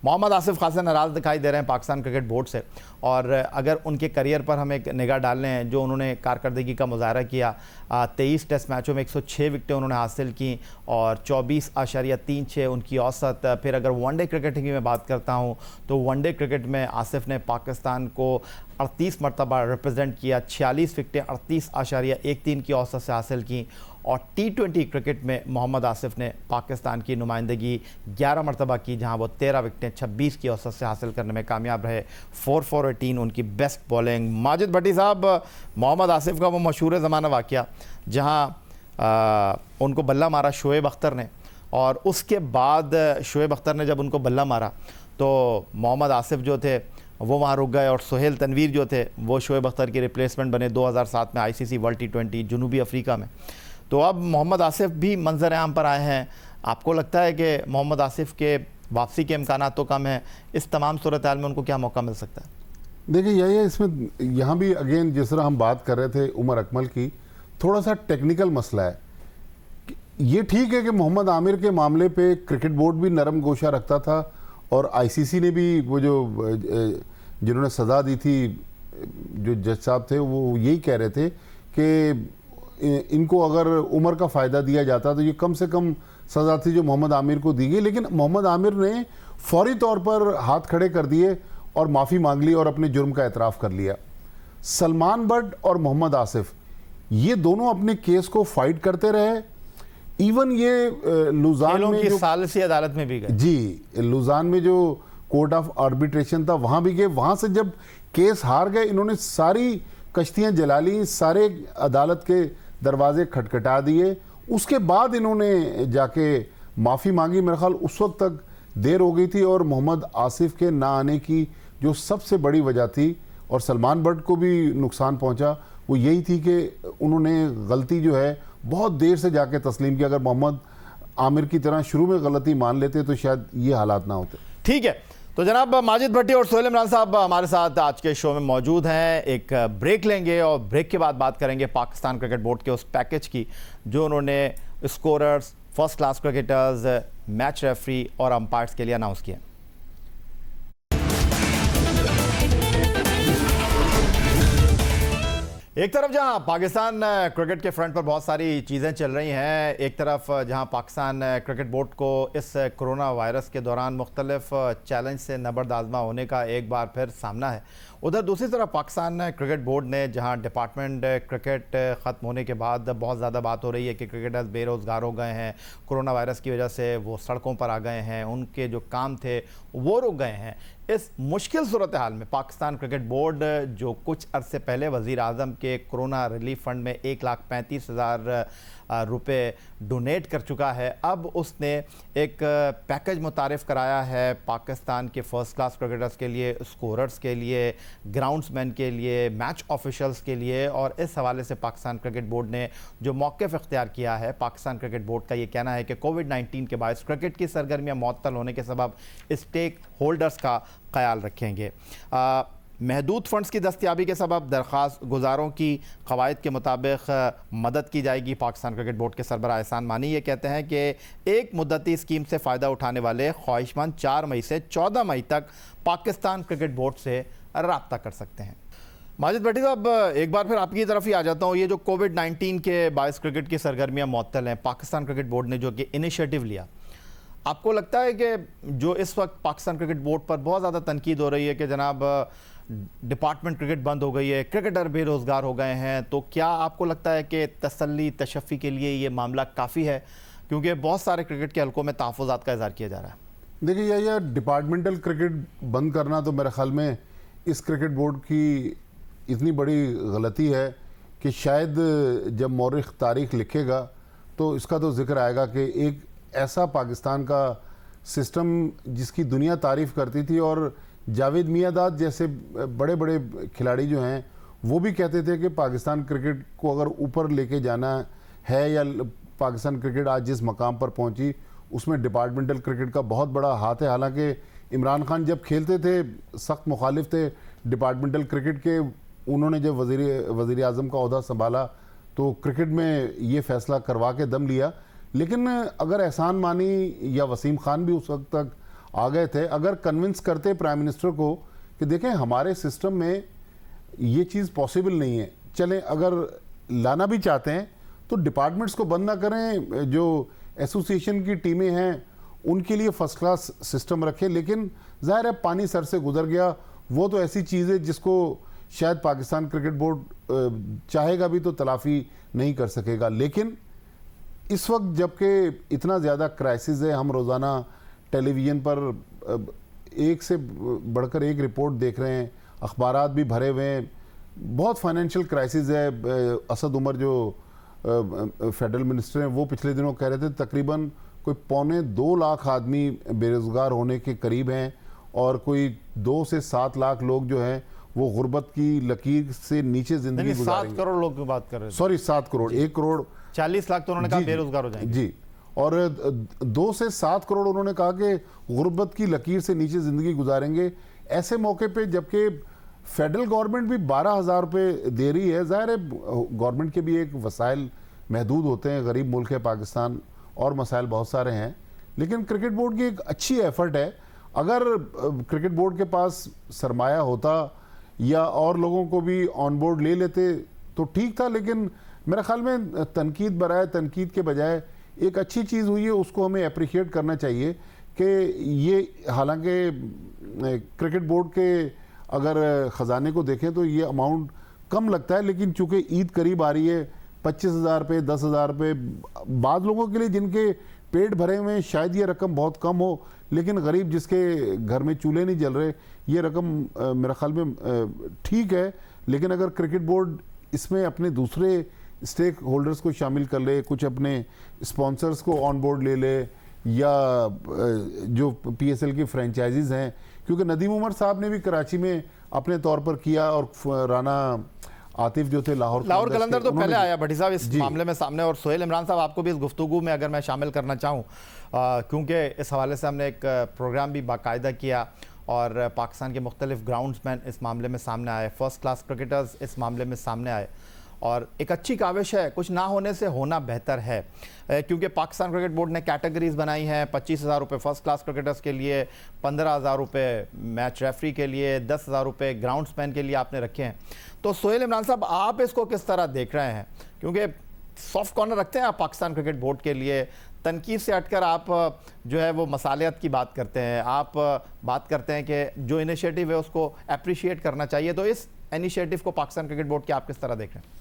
मोहम्मद आसिफ खासा नाराज़ दिखाई दे रहे हैं पाकिस्तान क्रिकेट बोर्ड से, और अगर उनके करियर पर हम एक निगाह डाल लें, जो उन्होंने कारकर्दगी का मुजाहरा किया, 23 टेस्ट मैचों में 106 विकेटें उन्होंने हासिल की और 24.36 उनकी औसत। फिर अगर वनडे क्रिकेट की मैं बात करता हूँ तो वनडे क्रिकेट में आसिफ ने पाकिस्तान को 38 मरतबा रिप्रेजेंट किया, 46 विकेटें 38.13 की औसत से हासिल की। और T20 क्रिकेट में मोहम्मद आसिफ ने पाकिस्तान की नुमाइंदगी 11 मरतबा की, जहां वो 13 विकेटें 26 की औसत से हासिल करने में कामयाब रहे। 4-4-18 उनकी बेस्ट बॉलिंग। माजिद भट्टी साहब, मोहम्मद आसिफ का वो मशहूर ज़माना वाक़या जहां उनको बल्ला मारा शोएब अख्तर ने, और उसके बाद शोएब अख्तर ने जब उनको बल्ला मारा तो मोहम्मद आसिफ जो थे वो वहाँ रुक गए, और सोहेल तनवीर जो थे वो शोएब अख्तर के रिप्लेसमेंट बने 2007 में ICC वर्ल्ड T20 जनूबी अफ्रीका में। तो अब मोहम्मद आसिफ भी मंजर आम पर आए हैं। आपको लगता है कि मोहम्मद आसिफ के वापसी के इम्कानात तो कम हैं, इस तमाम सूरत हाल में उनको क्या मौका मिल सकता है? देखिए यही है, इसमें यहाँ भी अगेन जिस तरह हम बात कर रहे थे उमर अकमल की, थोड़ा सा टेक्निकल मसला है। ये ठीक है कि मोहम्मद आमिर के मामले पे क्रिकेट बोर्ड भी नरम गोशा रखता था और आईसीसी ने भी वो जो जिन्होंने सज़ा दी थी, जो जज साहब थे, वो यही कह रहे थे कि इनको अगर उम्र का फ़ायदा दिया जाता तो ये कम से कम सज़ा थी जो मोहम्मद आमिर को दी गई। लेकिन मोहम्मद आमिर ने फौरी तौर पर हाथ खड़े कर दिए और माफ़ी मांग ली और अपने जुर्म का एतराफ़ कर लिया। सलमान बट और मोहम्मद आसिफ ये दोनों अपने केस को फाइट करते रहे। इवन ये लुजान में की सालिसी अदालत में भी गए जी, लुजान में जो कोर्ट ऑफ आर्बिट्रेशन था वहां भी गए। वहां से जब केस हार गए, इन्होंने सारी कश्तियां जला ली, सारे अदालत के दरवाजे खटखटा दिए। उसके बाद इन्होंने जाके माफ़ी मांगी। मेरे ख्याल उस वक्त तक देर हो गई थी और मोहम्मद आसिफ के ना आने की जो सबसे बड़ी वजह थी और सलमान बट को भी नुकसान पहुंचा, वो यही थी कि उन्होंने गलती जो है बहुत देर से जाके तस्लीम की। अगर मोहम्मद आमिर की तरह शुरू में गलती मान लेते तो शायद ये हालात ना होते। ठीक है, तो जनाब माजिद भट्टी और सोहेल इमरान साहब हमारे साथ आज के शो में मौजूद हैं। एक ब्रेक लेंगे और ब्रेक के बाद बात करेंगे पाकिस्तान क्रिकेट बोर्ड के उस पैकेज की जो उन्होंने scorers, first class cricketers, match referee और अंपायर्स के लिए अनाउंस किया। एक तरफ जहां पाकिस्तान क्रिकेट के फ्रंट पर बहुत सारी चीज़ें चल रही हैं, एक तरफ जहां पाकिस्तान क्रिकेट बोर्ड को इस कोरोना वायरस के दौरान मुख्तलिफ चैलेंज से नबरदाजमा होने का एक बार फिर सामना है, उधर दूसरी तरफ पाकिस्तान क्रिकेट बोर्ड ने जहां डिपार्टमेंट क्रिकेट ख़त्म होने के बाद बहुत ज़्यादा बात हो रही है कि क्रिकेटर्स बेरोज़गार हो गए हैं, कोरोना वायरस की वजह से वो सड़कों पर आ गए हैं, उनके जो काम थे वो रुक गए हैं। इस मुश्किल सूरत हाल में पाकिस्तान क्रिकेट बोर्ड जो कुछ अरसे पहले वज़ीर आज़म के कोरोना रिलीफ फंड में 1,35,000 रुपए डोनेट कर चुका है, अब उसने एक पैकेज मुतारिफ़ कराया है पाकिस्तान के फ़र्स्ट क्लास क्रिकेटर्स के लिए, स्कोरर्स के लिए, ग्राउंड्समैन के लिए, मैच ऑफिशल्स के लिए। और इस हवाले से पाकिस्तान क्रिकेट बोर्ड ने जो मौक़िफ़ इख्तियार किया है, पाकिस्तान क्रिकेट बोर्ड का ये कहना है कि कोविड-19 के बायस क्रिकेट की सरगर्मियाँ मुअत्तल होने के सबब स्टेक होल्डर्स का ख्याल रखेंगे। महदूद फंड्स की दस्तियाबी के सबब दरख्वास्त गुजारों की कवायद के मुताबिक मदद की जाएगी। पाकिस्तान क्रिकेट बोर्ड के सरबराह एहसान मानी ये कहते हैं कि एक मुद्दती स्कीम से फ़ायदा उठाने वाले ख्वाहिशमंद 4 मई से 14 मई तक पाकिस्तान क्रिकेट बोर्ड से रब्ता कर सकते हैं। माजिद भट्टी साहब, एक बार फिर आपकी तरफ ही आ जाता हूँ। ये जो कोविड-19 के बायस क्रिकेट की सरगर्मियाँ मुअत्तल हैं, पाकिस्तान क्रिकेट बोर्ड ने जो कि इनिशिएटिव लिया, आपको लगता है कि जो इस वक्त पाकिस्तान क्रिकेट बोर्ड पर बहुत ज़्यादा तनकीद हो रही है कि जनाब डिपार्टमेंट क्रिकेट बंद हो गई है, क्रिकेटर बेरोज़गार हो गए हैं, तो क्या आपको लगता है कि तसल्ली तशफ़ी के लिए ये मामला काफ़ी है? क्योंकि बहुत सारे क्रिकेट के हलकों में तहफ़्फ़ुज़ात का इज़हार किया जा रहा है। देखिए यह डिपार्टमेंटल क्रिकेट बंद करना तो मेरे ख्याल में इस क्रिकेट बोर्ड की इतनी बड़ी गलती है कि शायद जब मौरिख तारीख लिखेगा तो इसका तो जिक्र आएगा कि एक ऐसा पाकिस्तान का सिस्टम जिसकी दुनिया तारीफ़ करती थी और जावेद मियांदाद जैसे बड़े बड़े खिलाड़ी जो हैं वो भी कहते थे कि पाकिस्तान क्रिकेट को अगर ऊपर लेके जाना है या पाकिस्तान क्रिकेट आज जिस मकाम पर पहुंची उसमें डिपार्टमेंटल क्रिकेट का बहुत बड़ा हाथ है। हालांकि इमरान खान जब खेलते थे सख्त मुखालिफ थे डिपार्टमेंटल क्रिकेट के। उन्होंने जब वज़ीर आज़म का ओहदा संभाला तो क्रिकेट में ये फैसला करवा के दम लिया। लेकिन अगर एहसान मानी या वसीम खान भी उस वक्त तक आ गए थे, अगर कन्विंस करते प्राइम मिनिस्टर को कि देखें हमारे सिस्टम में ये चीज़ पॉसिबल नहीं है, चलें अगर लाना भी चाहते हैं तो डिपार्टमेंट्स को बंद ना करें, जो एसोसिएशन की टीमें हैं उनके लिए फर्स्ट क्लास सिस्टम रखें। लेकिन ज़ाहिर है पानी सर से गुजर गया, वो तो ऐसी चीज़ है जिसको शायद पाकिस्तान क्रिकेट बोर्ड चाहेगा भी तो तलाफ़ी नहीं कर सकेगा। लेकिन इस वक्त जबकि इतना ज़्यादा क्राइसिस है, हम रोज़ाना टेलीविज़न पर एक से बढ़कर एक रिपोर्ट देख रहे हैं, अखबारात भी भरे हुए हैं, बहुत फाइनेंशियल क्राइसिस है। असद उमर जो फेडरल मिनिस्टर हैं वो पिछले दिनों कह रहे थे तकरीबन कोई 2.25 लाख आदमी बेरोज़गार होने के करीब हैं और कोई 2 से 7 लाख लोग जो हैं वो गुर्बत की लकीर से नीचे जिंदगी गुजारेंगे। 7 करोड़ लोग की बात कर रहे हैं। सॉरी 7 करोड़, 1 करोड़ 40 लाख तो उन्होंने कहा बेरोजगार हो जाएंगे जी। और 2 से 7 करोड़ उन्होंने कहा कि गुर्बत की लकीर से नीचे जिंदगी गुजारेंगे। ऐसे मौके पे जबकि फेडरल गवर्नमेंट भी 12,000 रुपये दे रही है, ज़ाहिर है गवर्नमेंट के भी एक वसाइल महदूद होते हैं, गरीब मुल्क है पाकिस्तान और मसाइल बहुत सारे हैं, लेकिन क्रिकेट बोर्ड की एक अच्छी एफर्ट है। अगर क्रिकेट बोर्ड के पास सरमाया होता या और लोगों को भी ऑन बोर्ड ले लेते तो ठीक था, लेकिन मेरे ख्याल में तनकीद बराए तनकीद के बजाय एक अच्छी चीज़ हुई है, उसको हमें अप्रिशिएट करना चाहिए कि ये, हालांकि क्रिकेट बोर्ड के अगर ख़जाने को देखें तो ये अमाउंट कम लगता है, लेकिन चूंकि ईद करीब आ रही है, 25,000 रुपये 10,000 रुपये बाद लोगों के लिए जिनके पेट भरे हुए हैं शायद ये रकम बहुत कम हो, लेकिन गरीब जिसके घर में चूल्हे नहीं जल रहे ये रकम मेरे ख्याल में ठीक है। लेकिन अगर क्रिकेट बोर्ड इसमें अपने दूसरे स्टेक होल्डर्स को शामिल कर ले, कुछ अपने स्पॉन्सर्स को ऑन बोर्ड ले ले, या जो PSL की फ्रेंचाइजीज हैं, क्योंकि नदीम उमर साहब ने भी कराची में अपने तौर पर किया और राना आतिफ जो थे लाहौर कलंदर तो पहले आया भट्टी साहब इस मामले में सामने। और सोहेल इमरान साहब, आपको भी इस गुफ्तगू में अगर मैं शामिल करना चाहूँ, क्योंकि इस हवाले से हमने एक प्रोग्राम भी बाकायदा किया और पाकिस्तान के मुख्तलिफ ग्राउंड्समैन इस मामले में सामने आए, फर्स्ट क्लास क्रिकेटर्स इस मामले में सामने आए, और एक अच्छी काविश है, कुछ ना होने से होना बेहतर है, क्योंकि पाकिस्तान क्रिकेट बोर्ड ने कैटेगरीज बनाई हैं। 25,000 रुपये फर्स्ट क्लास क्रिकेटर्स के लिए, 15,000 रुपये मैच रेफरी के लिए, 10,000 रुपये ग्राउंड्समैन के लिए आपने रखे हैं। तो सोहेल इमरान साहब, आप इसको किस तरह देख रहे हैं? क्योंकि सॉफ्ट कॉर्नर रखते हैं आप पाकिस्तान क्रिकेट बोर्ड के लिए, तनकीद से हटकर आप जो है वो मसालियत की बात करते हैं, आप बात करते हैं कि जो इनिशिएटिव है उसको अप्रिशिएट करना चाहिए। तो इस इनिशिएटिव को पाकिस्तान क्रिकेट बोर्ड के आप किस तरह देख रहे हैं?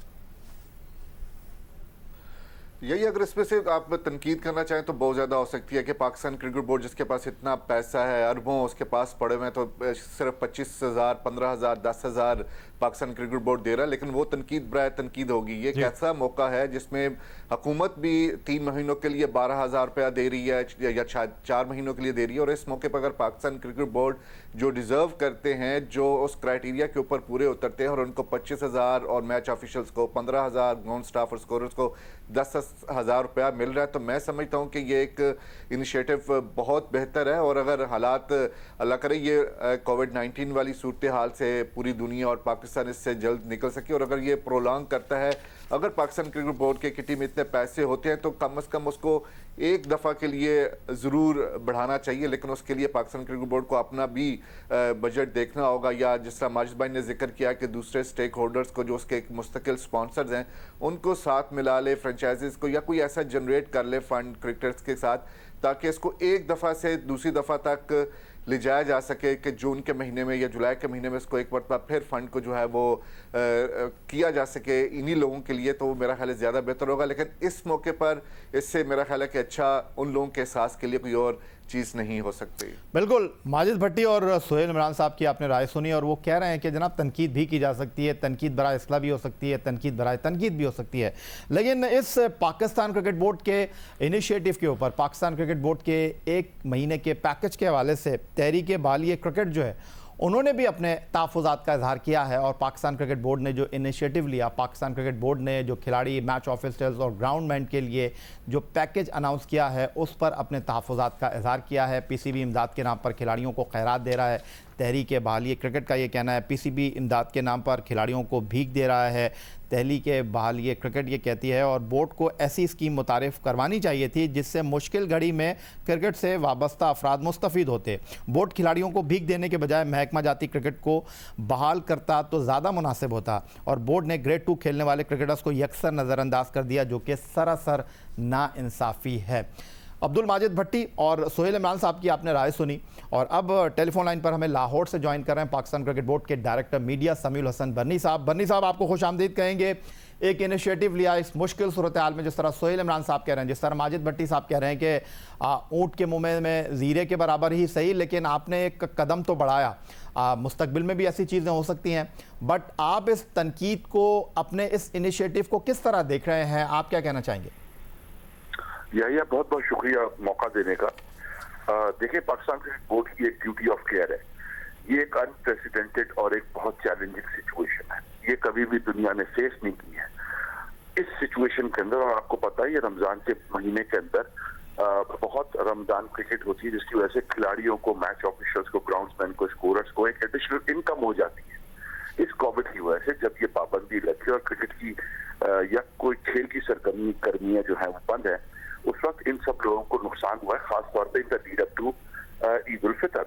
यही, अगर इसमें से आप तनकीद करना चाहें तो बहुत ज़्यादा हो सकती है कि पाकिस्तान क्रिकेट बोर्ड जिसके पास इतना पैसा है, अरबों उसके पास पड़े हुए हैं, तो सिर्फ 25,000, 15,000, 10,000 पाकिस्तान क्रिकेट बोर्ड दे रहा है, लेकिन वो तनकीद बराए तनकीद होगी। ये एक ऐसा मौका है जिसमें हुकूमत भी 3 महीनों के लिए 12,000 रुपया दे रही है या 4 महीनों के लिए दे रही है, और इस मौके पर अगर पाकिस्तान क्रिकेट बोर्ड जो डिज़र्व करते हैं, जो उस क्राइटेरिया के ऊपर पूरे उतरते हैं, और उनको 25,000 और मैच ऑफिशियल्स को 15,000, ग्राउंड स्टाफ और स्कोरर्स को 10,000 रुपया मिल रहा है, तो मैं समझता हूँ कि ये एक इनिशिएटिव बहुत बेहतर है। और अगर हालात अल्लाह करे ये कोविड-19 वाली सूरत हाल से पूरी दुनिया और पाकिस्तान इससे जल्द निकल सके, और अगर ये प्रोलॉन्ग करता है, अगर पाकिस्तान क्रिकेट बोर्ड के किटी में इतने पैसे होते हैं तो कम से कम उसको एक दफ़ा के लिए ज़रूर बढ़ाना चाहिए, लेकिन उसके लिए पाकिस्तान क्रिकेट बोर्ड को अपना भी बजट देखना होगा, या जिस तरह माजिद भाई ने जिक्र किया कि दूसरे स्टेक होल्डर्स को जो उसके एक मुस्तकिल स्पॉन्सर्स हैं उनको साथ मिला ले, फ्रेंचाइजीज़ को, या कोई ऐसा जनरेट कर ले फंड क्रिकेटर्स के साथ, ताकि इसको एक दफ़ा से दूसरी दफ़ा तक ले जाया जा सके कि जून के महीने में या जुलाई के महीने में इसको एक बार फिर फंड को जो है वो किया जा सके इन्हीं लोगों के लिए, तो मेरा ख्याल है ज़्यादा बेहतर होगा। लेकिन इस मौके पर इससे मेरा ख्याल है कि अच्छा उन लोगों के एहसास के लिए कोई और चीज़ नहीं हो सकती। बिल्कुल, माजिद भट्टी और सोहेल इमरान साहब की आपने राय सुनी, और वो कह रहे हैं कि जनाब तनकीद भी की जा सकती है, तनकीद बराए इस्लाह भी हो सकती है, तनकीद बराए तनकीद भी हो सकती है, लेकिन इस पाकिस्तान क्रिकेट बोर्ड के इनिशिएटिव के ऊपर, पाकिस्तान क्रिकेट बोर्ड के 1 महीने के पैकेज के हवाले से तहरीक बालिए क्रिकेट जो है उन्होंने भी अपने तहफ़्फ़ुज़ात का इजहार किया है, और पाकिस्तान क्रिकेट बोर्ड ने जो इनिशिएटिव लिया, पाकिस्तान क्रिकेट बोर्ड ने जो खिलाड़ी, मैच ऑफिसर्स और ग्राउंडमैन के लिए जो पैकेज अनाउंस किया है उस पर अपने तहफ़्फ़ुज़ात का इजहार किया है। PCB इमदाद के नाम पर खिलाड़ियों को खैरात दे रहा है, तहरीक बहाली क्रिकेट का ये कहना है। PCB इमदाद के नाम पर खिलाड़ियों को भीख दे रहा है, तहरीक बहाली क्रिकेट ये कहती है, और बोर्ड को ऐसी स्कीम मुतारिफ करवानी चाहिए थी जिससे मुश्किल घड़ी में क्रिकेट से वाबस्ता अफराद मुस्तफ़ीद होते। बोर्ड खिलाड़ियों को भीख देने के बजाय महकमा जाती क्रिकेट को बहाल करता तो ज़्यादा मुनासिब होता, और बोर्ड ने ग्रेड 2 खेलने वाले क्रिकेटर्स को यकसर नज़रअंदाज कर दिया, जो कि सरासर नाइंसाफ़ी है। अब्दुल माजिद भट्टी और सोहेल इमरान साहब की आपने राय सुनी, और अब टेलीफोन लाइन पर हमें लाहौर से ज्वाइन कर रहे हैं पाकिस्तान क्रिकेट बोर्ड के डायरेक्टर मीडिया समीउल हसन बन्नी साहब। बन्नी साहब, आपको खुशामदीद कहेंगे। एक इनिशिएटिव लिया इस मुश्किल सूरत हाल में, जिस तरह सोहेल इमरान साहब कह रहे हैं, जिस तरह माजिद भट्टी साहब कह रहे हैं कि ऊँट के मुँह में ज़ीरे के बराबर ही सही, लेकिन आपने एक कदम तो बढ़ाया। मुस्तकबिल में भी ऐसी चीज़ें हो सकती हैं, बट आप इस तनकीद को, अपने इस इनिशिएटिव को किस तरह देख रहे हैं? आप क्या कहना चाहेंगे? यह बहुत बहुत शुक्रिया मौका देने का। देखिए, पाकिस्तान क्रिकेट बोर्ड की एक ड्यूटी ऑफ केयर है। ये एक अनप्रेसिडेंटेड और एक बहुत चैलेंजिंग सिचुएशन है, ये कभी भी दुनिया ने फेस नहीं की है। इस सिचुएशन के अंदर, और आपको पता है ये रमजान के महीने के अंदर बहुत रमजान क्रिकेट होती है, जिसकी वजह से खिलाड़ियों को, मैच ऑफिशियल्स को, ग्राउंड्समैन को, स्कोरर्स को एक एडिशनल इनकम हो जाती है। इस कोविड की वजह से जब ये पाबंदी लगी और क्रिकेट की या कोई खेल की सरगर्मियां जो है वो बंद है, उस वक्त इन सब लोगों को नुकसान हुआ है, खासतौर पर in the lead up to Eid ul Fitr.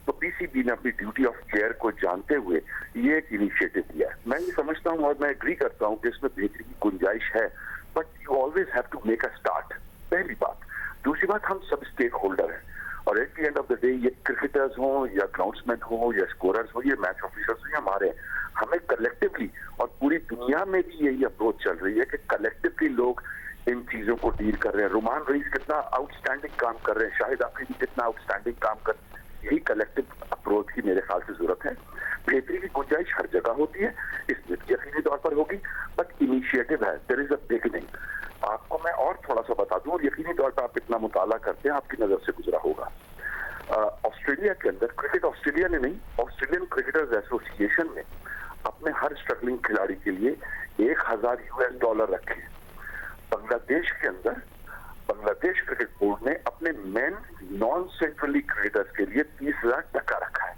तो पीसीबी ने अपनी ड्यूटी ऑफ केयर को जानते हुए ये एक इनिशिएटिव लिया है। मैं ये समझता हूँ और मैं एग्री करता हूँ कि इसमें बेहतरी की गुंजाइश है, but you always have to make a start, पहली बात। दूसरी बात, हम सब स्टेक होल्डर हैं और at the end of the day ये क्रिकेटर्स हों या ग्राउंड्समैन हों या स्कोरर्स हो, ये मैच ऑफिसर्स हो, हमारे हमें कलेक्टिवली, और पूरी दुनिया में भी यही अप्रोच चल रही है कि कलेक्टिवली लोग इन चीजों को डील कर रहे हैं। रुमान रईस कितना आउटस्टैंडिंग काम कर रहे हैं, शाहिद आफरीदी कितना आउटस्टैंडिंग काम कर रहे हैं। यही कलेक्टिव अप्रोच की मेरे ख्याल से जरूरत है। बेहतरी की गुंजाइश हर जगह होती है, इसमें यकीनी तौर पर होगी, बट इनिशिएटिव है, देयर इज अ बिगिनिंग। आपको मैं और थोड़ा सा बता दूं, और यकीनी तौर पर आप इतना मुताला करते हैं, आपकी नजर से गुजरा होगा। ऑस्ट्रेलिया के अंदर, क्रिकेट ऑस्ट्रेलिया ने नहीं, ऑस्ट्रेलियन क्रिकेटर्स एसोसिएशन ने अपने हर स्ट्रगलिंग खिलाड़ी के लिए $1000 रखे। बांग्लादेश के अंदर बांग्लादेश क्रिकेट बोर्ड ने अपने मेन नॉन सेंट्रली क्रिकेटर्स के लिए $30,000 रखा है।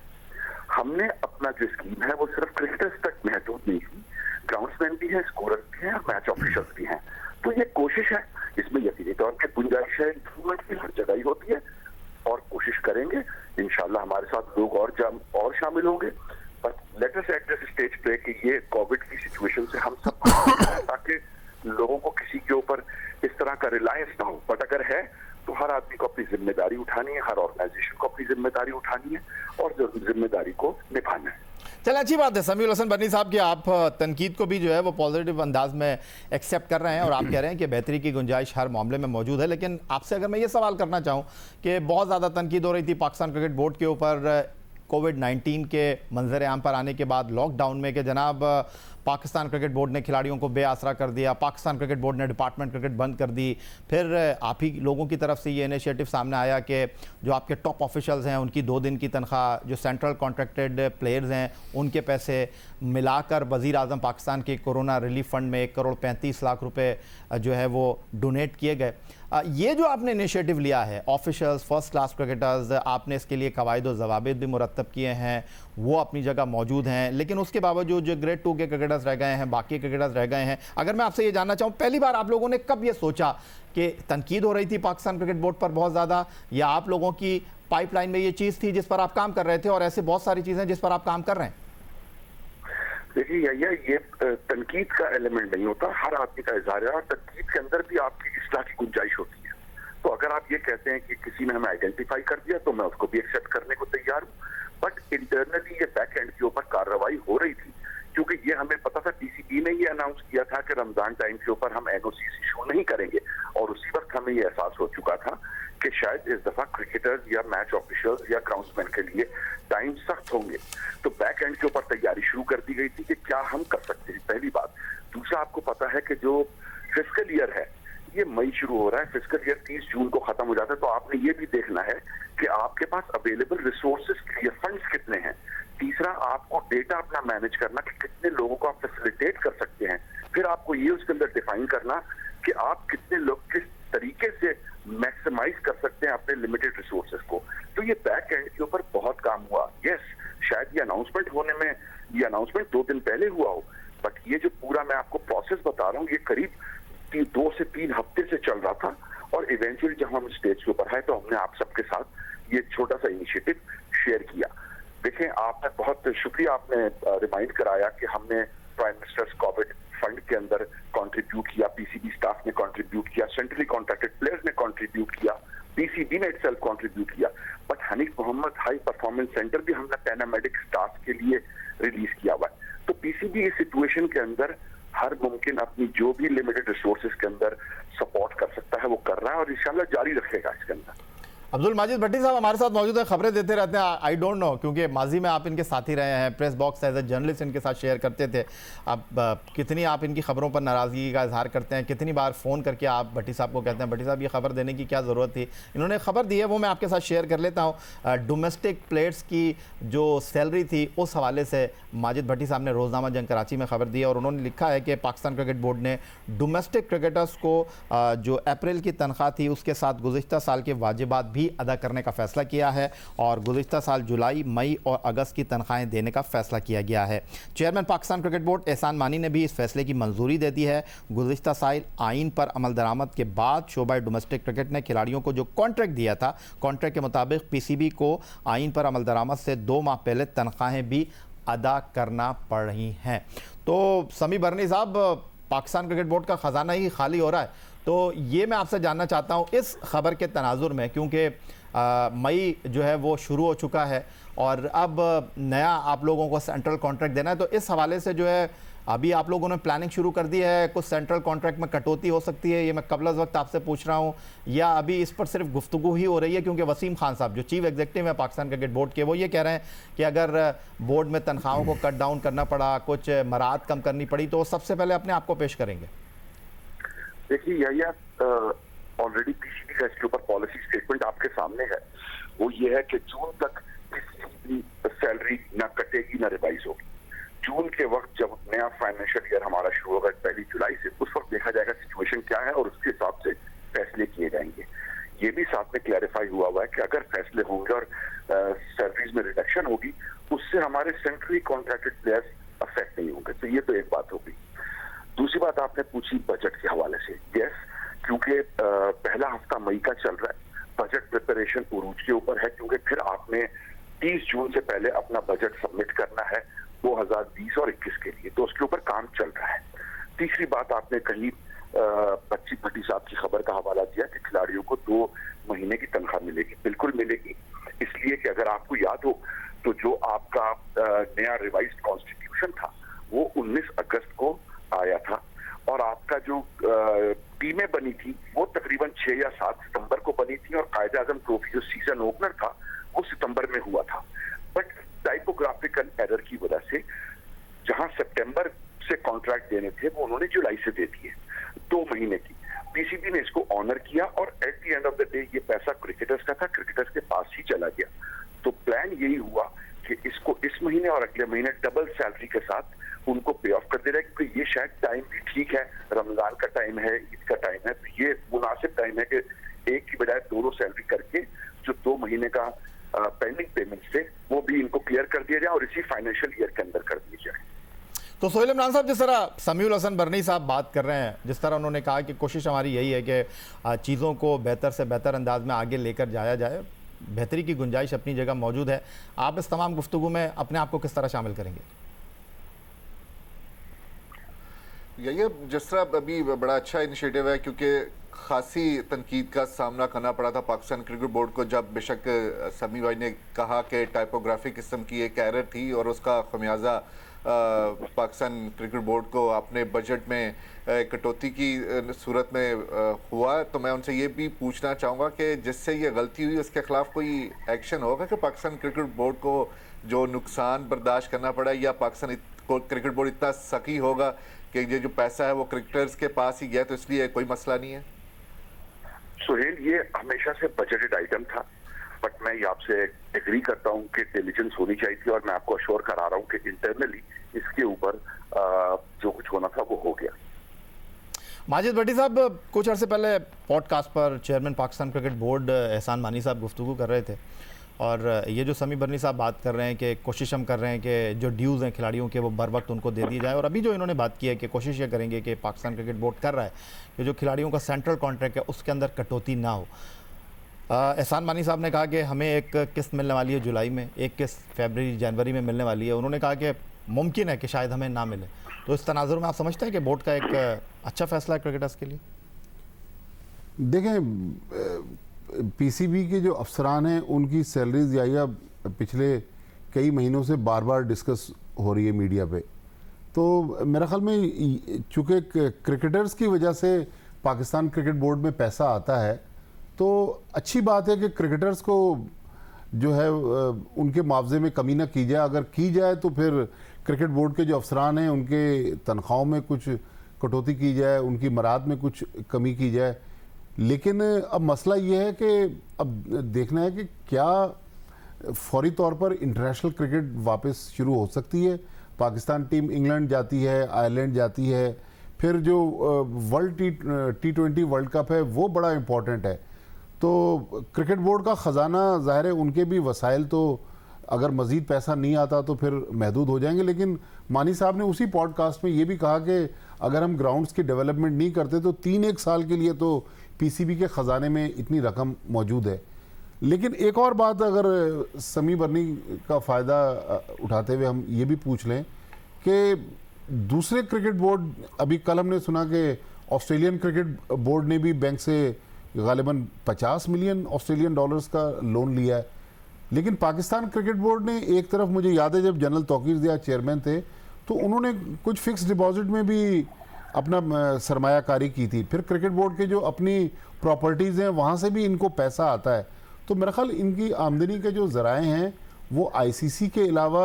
हमने अपना जो स्कीम है वो सिर्फ क्रिकेटर्स तक महदूद नहीं की, ग्राउंड्समैन भी है, स्कोरर्स भी हैं, मैच ऑफिसर्स भी हैं। तो ये कोशिश है, इसमें यकीनी तौर पर गुंजाइश है, इंप्रूवमेंट की हर जगह ही होती है, और कोशिश करेंगे इंशाल्लाह हमारे साथ लोग और शामिल होंगे। But let us at this stage पे कि ये कोविड की सिचुएशन से हम सब ताकि लोगों को किसी के ऊपर इस तरह का रिलायंस ना हो, बट अगर है तो हर आदमी को अपनी जिम्मेदारी उठानी है, हर ऑर्गेनाइजेशन को अपनी जिम्मेदारी उठानी है और जिम्मेदारी को निभाना है। चलिए, अच्छी बात है समीउल हसन बन्नी साहब कि आप तनकीद को भी जो है वो पॉजिटिव अंदाज में एक्सेप्ट कर रहे हैं और आप कह रहे हैं कि बेहतरी की गुंजाइश हर मामले में मौजूद है। लेकिन आपसे अगर मैं ये सवाल करना चाहूँ कि बहुत ज़्यादा तनकीद हो रही थी पाकिस्तान क्रिकेट बोर्ड के ऊपर कोविड-19 के मंजर आम पर आने के बाद लॉकडाउन में, कि जनाब पाकिस्तान क्रिकेट बोर्ड ने खिलाड़ियों को बेआसरा कर दिया, पाकिस्तान क्रिकेट बोर्ड ने डिपार्टमेंट क्रिकेट बंद कर दी। फिर आप ही लोगों की तरफ से ये इनिशिएटिव सामने आया कि जो आपके टॉप ऑफिशियल्स हैं उनकी 2 दिन की तनख्वाह, जो सेंट्रल कॉन्ट्रैक्टेड प्लेयर्स हैं उनके पैसे मिलाकर वज़ीर आज़म पाकिस्तान के कोरोना रिलीफ फंड में 1,35,00,000 रुपये जो है वो डोनेट किए गए। ये जो आपने इनिशिएटिव लिया है, ऑफिशियल्स, फर्स्ट क्लास क्रिकेटर्स, आपने इसके लिए कवायद और ज़वाबित भी मुरतब किए हैं, वो अपनी जगह मौजूद हैं, लेकिन उसके बावजूद जो ग्रेड 2 के क्रिकेटर्स रह गए हैं, बाकी क्रिकेटर्स रह गए हैं। अगर मैं आपसे ये जानना चाहूँ, पहली बार आप लोगों ने कब ये सोचा कि तनकीद हो रही थी पाकिस्तान क्रिकेट बोर्ड पर बहुत ज़्यादा, या आप लोगों की पाइपलाइन में ये चीज़ थी जिस पर आप काम कर रहे थे, और ऐसे बहुत सारी चीज़ें जिस पर आप काम कर रहे हैं? देखिए ये तनकीद का एलिमेंट नहीं होता, हर आदमी का इज़हार है, और तनकीद के अंदर भी आपकी इस्लाह की गुंजाइश होती है। तो अगर आप ये कहते हैं कि किसी ने हमें आइडेंटिफाई कर दिया तो मैं उसको भी एक्सेप्ट करने को तैयार हूँ, बट इंटरनली ये बैक एंड के ऊपर कार्रवाई हो रही थी, क्योंकि ये हमें पता था, पीसीबी ने ये अनाउंस किया था कि रमजान टाइम के ऊपर हम एनओसी इशू नहीं करेंगे, और उसी वक्त हमें ये एहसास हो चुका था कि शायद इस दफा क्रिकेटर्स या मैच ऑफिशियल्स या ग्राउंड्समैन के लिए टाइम सख्त होंगे। तो बैक एंड के ऊपर तैयारी शुरू कर दी गई थी कि क्या हम कर सकते हैं, पहली बात। दूसरा, आपको पता है कि जो फिस्कल ईयर है ये मई शुरू हो रहा है, फिस्कल ईयर 30 जून को खत्म हो जाता है, तो आपने ये भी देखना है कि आपके पास अवेलेबल रिसोर्सेज के लिए फंड्स कितने हैं। तीसरा, आपको डेटा अपना मैनेज करना कि कितने लोगों को आप फैसिलिटेट कर सकते हैं। फिर आपको ये उसके अंदर डिफाइन करना कि आप कितने लोग किस तरीके से मैक्सिमाइज कर सकते हैं अपने लिमिटेड रिसोर्सेज को। तो ये बैक एंड के ऊपर बहुत काम हुआ। यस, शायद ये अनाउंसमेंट होने में, ये अनाउंसमेंट 2 दिन पहले हुआ हो, बट ये जो पूरा मैं आपको प्रोसेस बता रहा हूँ, ये करीब 2 से 3 हफ्ते से चल रहा था, और इवेंचुअली जब हम स्टेज के ऊपर आए तो हमने आप सबके साथ ये छोटा सा इनिशिएटिव शेयर किया। देखें, आपने बहुत शुक्रिया, आपने रिमाइंड कराया कि हमने प्राइम मिनिस्टर्स कोविड फंड के अंदर कंट्रीब्यूट किया, पीसीबी स्टाफ ने कंट्रीब्यूट किया, सेंट्रली कॉन्ट्रैक्टेड प्लेयर्स ने कंट्रीब्यूट किया, पीसीबी ने इटसेल्फ कंट्रीब्यूट किया, but Hanif Mohammad high performance centre भी हमने पैरामेडिक स्टाफ के लिए रिलीज किया हुआ है। तो पीसीबी इस सिचुएशन के अंदर हर मुमकिन अपनी जो भी लिमिटेड रिसोर्सेज के अंदर सपोर्ट कर सकता है वो कर रहा है, और इंशाल्लाह जारी रखेगा इसके अंदर। अब्दुल माजिद भट्टी साहब हमारे साथ मौजूद है, खबरें देते रहते हैं। आई डोंट नो, क्योंकि माजी में आप इनके साथी रहे हैं, press box as a journalist इनके साथ शेयर करते थे। अब कितनी आप इनकी खबरों पर नाराज़गी का इजहार करते हैं, कितनी बार फ़ोन करके आप भट्टी साहब को कहते हैं भट्टी साहब ये खबर देने की क्या ज़रूरत थी। इन्होंने खबर दी है, वो मैं आपके साथ शेयर कर लेता हूँ। डोमेस्टिक प्लेयर्स की जो सैलरी थी उस हवाले से माजिद भट्टी साहब ने रोज़नामा जंग कराची में खबर दी है, और उन्होंने लिखा है कि पाकिस्तान क्रिकेट बोर्ड ने डोमेस्टिक क्रिकेटर्स को जो अप्रैल की तनख्वाह थी उसके साथ गुज़िश्ता साल के वाजिबात भी ही अदा करने का फैसला किया है और गुज़िश्ता साल जुलाई, मई और अगस्त की तनख्वाहें देने का फैसला किया गया है। चेयरमैन पाकिस्तान क्रिकेट बोर्ड एहसान मानी ने भी इस फैसले की मंजूरी दे दी है। गुज़िश्ता साल आइन पर अमल दरामद के बाद शोबा डोमेस्टिक क्रिकेट ने खिलाड़ियों को जो कॉन्ट्रैक्ट दिया था, कॉन्ट्रैक्ट के मुताबिक पीसीबी को आइन पर अमल दरामद से 2 माह पहले तनख्वाहें भी अदा करना पड़ रही हैं। तो समी बरनी साहब, पाकिस्तान क्रिकेट बोर्ड का ख़जाना ही खाली हो रहा है, तो ये मैं आपसे जानना चाहता हूँ इस खबर के तनाजुर में, क्योंकि मई जो है वो शुरू हो चुका है और अब नया आप लोगों को सेंट्रल कॉन्ट्रैक्ट देना है, तो इस हवाले से जो है अभी आप लोगों ने प्लानिंग शुरू कर दी है, कुछ सेंट्रल कॉन्ट्रैक्ट में कटौती हो सकती है, ये मैं कबल वक्त आपसे पूछ रहा हूँ, या अभी इस पर सिर्फ गुफ्तगू ही हो रही है? क्योंकि वसीम खान साहब जो चीफ एग्जीक्यूटिव है पाकिस्तान क्रिकेट बोर्ड के, वो ये कह रहे हैं कि अगर बोर्ड में तनख्वाहों को कट डाउन करना पड़ा, कुछ मराहत कम करनी पड़ी, तो सबसे पहले अपने आप को पेश करेंगे। देखिए यही ऑलरेडी पीसीबी का इसके ऊपर पॉलिसी स्टेटमेंट आपके सामने है। वो ये है कि जून तक किसी भी सैलरी ना कटेगी ना रिवाइज होगी। जून के वक्त जब नया फाइनेंशियल ईयर हमारा शुरू होगा 1 जुलाई से, उस वक्त देखा जाएगा सिचुएशन क्या है और उसके हिसाब से फैसले किए जाएंगे। ये भी साथ में क्लैरिफाई हुआ है कि अगर फैसले होंगे और सैलरीज में रिडक्शन होगी, उससे हमारे सेंट्रली कॉन्ट्रैक्टेड प्लेयर्स अफेक्ट नहीं होंगे। तो ये तो एक बात होगी। दूसरी बात आपने पूछी बजट के हवाले से। यस, क्योंकि पहला हफ्ता मई का चल रहा है, बजट प्रिपरेशन उरूज के ऊपर है, क्योंकि फिर आपने 30 जून से पहले अपना बजट सबमिट करना है 2020 और 21 के लिए, तो उसके ऊपर काम चल रहा है। तीसरी बात आपने कही बच्ची भट्टी साहब की खबर का हवाला दिया कि खिलाड़ियों को 2 महीने की तनख्वाह मिलेगी। बिल्कुल मिलेगी, इसलिए कि अगर आपको याद हो तो जो आपका नया रिवाइज्ड कॉन्स्टिट्यूशन था वो 19 अगस्त को आया था और आपका जो टीमें बनी थी वो तकरीबन 6 या 7 सितंबर को बनी थी और कायदे आजम ट्रॉफी जो सीजन ओपनर था वो सितंबर में हुआ था। बट टाइपोग्राफिकल एरर की वजह से जहां सितंबर से कॉन्ट्रैक्ट देने थे वो उन्होंने जुलाई से दे दिए 2 महीने की। पीसीबी ने इसको ऑनर किया और at the end of the day ये पैसा क्रिकेटर्स का था, क्रिकेटर्स के पास ही चला गया। तो प्लान यही हुआ कि इसको इस महीने और अगले महीने डबल सैलरी के साथ उनको पे ऑफ कर दे रहा है, क्योंकि ये शायद टाइम भी ठीक है, रमजान का टाइम है, ईद का टाइम है, तो ये मुनासिब टाइम है कि एक की बजाय दोनों सैलरी करके जो 2 महीने का पेंडिंग पेमेंट्स थे वो भी इनको क्लियर कर दिया जाए और इसी फाइनेंशियल ईयर के अंदर कर दी जाए। तो सोहेल इमरान साहब, जिस तरह समीउल हसन बरनी साहब बात कर रहे हैं, जिस तरह उन्होंने कहा कि कोशिश हमारी यही है कि चीज़ों को बेहतर से बेहतर अंदाज में आगे लेकर जाया जाए, बेहतरी की गुंजाइश अपनी जगह मौजूद है, आप इस तमाम गुफ्तगू में अपने आप को किस तरह शामिल करेंगे? ये जिस तरह अभी बड़ा अच्छा इनिशिएटिव है, क्योंकि खासी तनकीद का सामना करना पड़ा था पाकिस्तान क्रिकेट बोर्ड को, जब बेशक समी भाई ने कहा कि टाइपोग्राफिक किस्म की एक एरर थी और उसका खमियाजा पाकिस्तान क्रिकेट बोर्ड को अपने बजट में कटौती की सूरत में हुआ। तो मैं उनसे ये भी पूछना चाहूँगा कि जिससे ये गलती हुई उसके खिलाफ कोई एक्शन होगा कि पाकिस्तान क्रिकेट बोर्ड को जो नुकसान बर्दाश्त करना पड़ा, या पाकिस्तान क्रिकेट बोर्ड इतना सकी होगा कि ये जो पैसा है वो क्रिकेटर्स के पास ही गया तो इसलिए कोई मसला नहीं है? सुहेल, ये हमेशा से बजटेड आइटम था, बट मैं ये आपसे एग्री करता हूं कि डिलीजेंस होनी चाहिए थी और मैं आपको अश्योर करा रहा हूं कि इंटरनली इसके ऊपर जो कुछ होना था वो हो गया। माजिद भट्टी साहब, कुछ अर्से पहले पॉडकास्ट पर चेयरमैन पाकिस्तान क्रिकेट बोर्ड एहसान मानी साहब गुफ्तगू कर रहे थे और ये जो समी बरनी साहब बात कर रहे हैं कि कोशिश हम कर रहे हैं कि जो ड्यूज़ हैं खिलाड़ियों के वो बर वक्त उनको दे दी जाए, और अभी जो इन्होंने बात की है कि कोशिश ये करेंगे कि पाकिस्तान क्रिकेट बोर्ड कर रहा है कि जो खिलाड़ियों का सेंट्रल कॉन्ट्रैक्ट है उसके अंदर कटौती ना हो। एहसान मानी साहब ने कहा कि हमें एक किस्त मिलने वाली है जुलाई में, एक किस्त फरवरी जनवरी में मिलने वाली है। उन्होंने कहा कि मुमकिन है कि शायद हमें ना मिले। तो इस तनाजुर में आप समझते हैं कि बोर्ड का एक अच्छा फैसला है क्रिकेटर्स के लिए? देखें, पीसीबी के जो अफसरान हैं उनकी सैलरीज या पिछले कई महीनों से बार बार डिस्कस हो रही है मीडिया पे। तो मेरा ख्याल में चूँकि क्रिकेटर्स की वजह से पाकिस्तान क्रिकेट बोर्ड में पैसा आता है, तो अच्छी बात है कि क्रिकेटर्स को जो है उनके मुआवजे में कमी ना की जाए। अगर की जाए तो फिर क्रिकेट बोर्ड के जो अफसरान हैं उनके तनख्वाहों में कुछ कटौती की जाए, उनकी मराद में कुछ कमी की जाए। लेकिन अब मसला ये है कि अब देखना है कि क्या फौरी तौर पर इंटरनेशनल क्रिकेट वापस शुरू हो सकती है। पाकिस्तान टीम इंग्लैंड जाती है, आयरलैंड जाती है, फिर जो वर्ल्ड T20 वर्ल्ड कप है वो बड़ा इम्पोर्टेंट है। तो क्रिकेट बोर्ड का ख़जाना ज़ाहिर है उनके भी वसाइल तो अगर मज़ीद पैसा नहीं आता तो फिर महदूद हो जाएंगे, लेकिन मानी साहब ने उसी पॉडकास्ट में ये भी कहा कि अगर हम ग्राउंड्स की डेवलपमेंट नहीं करते तो 3-1 साल के लिए तो पीसीबी के ख़जाने में इतनी रकम मौजूद है। लेकिन एक और बात अगर समी बर्नी का फ़ायदा उठाते हुए हम ये भी पूछ लें कि दूसरे क्रिकेट बोर्ड, अभी कल हमने सुना कि ऑस्ट्रेलियन क्रिकेट बोर्ड ने भी बैंक से गालिबन 50 मिलियन ऑस्ट्रेलियन डॉलर्स का लोन लिया है, लेकिन पाकिस्तान क्रिकेट बोर्ड ने एक तरफ, मुझे याद है जब जनरल तौकीर दिया चेयरमैन थे तो उन्होंने कुछ फिक्स डिपॉजिट में भी अपना सरमायाकारी की थी, फिर क्रिकेट बोर्ड के जो अपनी प्रॉपर्टीज़ हैं वहाँ से भी इनको पैसा आता है। तो मेरा ख्याल इनकी आमदनी के जो ज़राए हैं वो आईसीसी के अलावा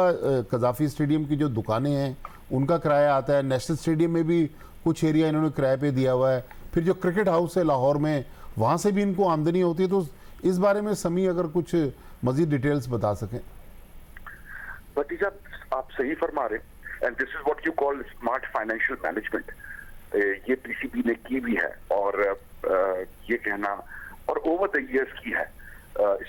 कज़ाफ़ी स्टेडियम की जो दुकानें हैं उनका किराया आता है, नेशनल स्टेडियम में भी कुछ एरिया इन्होंने किराए पे दिया हुआ है, फिर जो क्रिकेट हाउस है लाहौर में वहाँ से भी इनको आमदनी होती है। तो इस बारे में समी अगर कुछ मजीद डिटेल्स बता सकें। भतीजा, आप सही फरमा रहे हैं, and this is what you call smart financial management. ये पीसीबी ने की भी है और ये कहना और ओवर द इयर्स की है,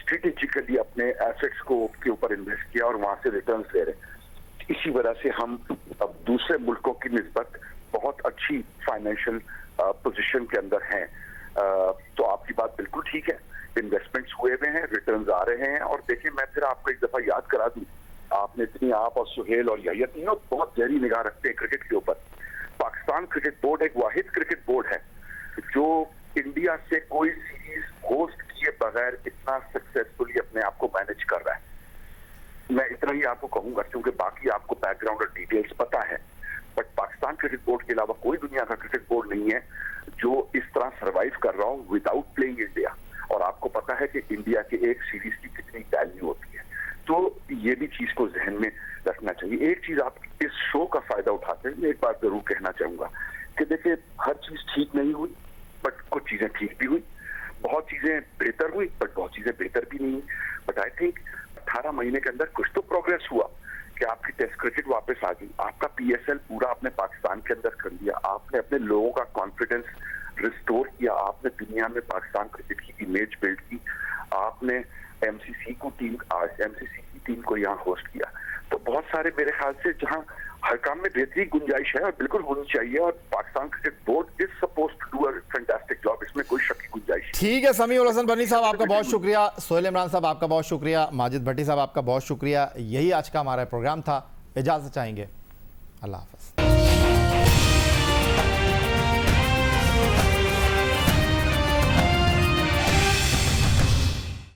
स्ट्रेटेजिकली अपने एसेट्स को के ऊपर इन्वेस्ट किया और वहां से रिटर्न्स ले रहे हैं। इसी वजह से हम अब दूसरे मुल्कों की निस्बत बहुत अच्छी फाइनेंशियल पोजीशन के अंदर हैं। तो आपकी बात बिल्कुल ठीक है, इन्वेस्टमेंट्स हुए हुए हैं, रिटर्न्स आ रहे हैं। और देखिए, मैं फिर आपको एक दफा याद करा दूं, आपने इतनी, आप और सुहेल और यहिया तीनों बहुत गहरी निगाह रखते हैं क्रिकेट के ऊपर। पाकिस्तान क्रिकेट बोर्ड एक वाहिद क्रिकेट बोर्ड है जो इंडिया से कोई सीरीज होस्ट किए बगैर इतना सक्सेसफुली अपने आप को मैनेज कर रहा है। मैं इतना ही आपको कहूंगा क्योंकि बाकी आपको बैकग्राउंड और डिटेल्स पता है, बट पाकिस्तान क्रिकेट बोर्ड के अलावा कोई दुनिया का क्रिकेट बोर्ड नहीं है जो इस तरह सर्वाइव कर रहा हो विदाउट प्लेइंग इंडिया। और आपको पता है कि इंडिया के एक सीरीज की कितनी वैल्यू होती है, तो ये भी चीज को जहन में रखना चाहिए। एक चीज आप इस शो का फायदा उठाते हैं, मैं एक बात जरूर कहना चाहूंगा कि देखिए, हर चीज ठीक नहीं हुई, बट कुछ चीजें ठीक भी हुई, बहुत चीजें बेहतर हुई, बट बहुत चीजें बेहतर भी नहीं हुई। बट आई थिंक 18 महीने के अंदर कुछ तो प्रोग्रेस हुआ कि आपकी टेस्ट क्रिकेट वापस आ गई, आपका पीएसएल पूरा आपने पाकिस्तान के अंदर कर लिया, आपने अपने लोगों का कॉन्फिडेंस रिस्टोर किया, आपने दुनिया में पाकिस्तान क्रिकेट की इमेज बिल्ड की, आपने एमसीसी की टीम को यहाँ होस्ट किया। तो बहुत सारे मेरे ख्याल से जहाँ हर काम में बेहतरी गुंजाइश है और बिल्कुल होनी चाहिए, और Pakistan cricket board is supposed to do a fantastic job, इसमें कोई शक की गुंजाइश। ठीक है, समी उल हसन बर्नी साहब आपका बहुत शुक्रिया, सोहेल इमरान साहब आपका बहुत शुक्रिया, माजिद भट्टी साहब आपका बहुत शुक्रिया। यही आज का हमारा प्रोग्राम था, इजाजत चाहेंगे, अल्लाह हाफ़िज़।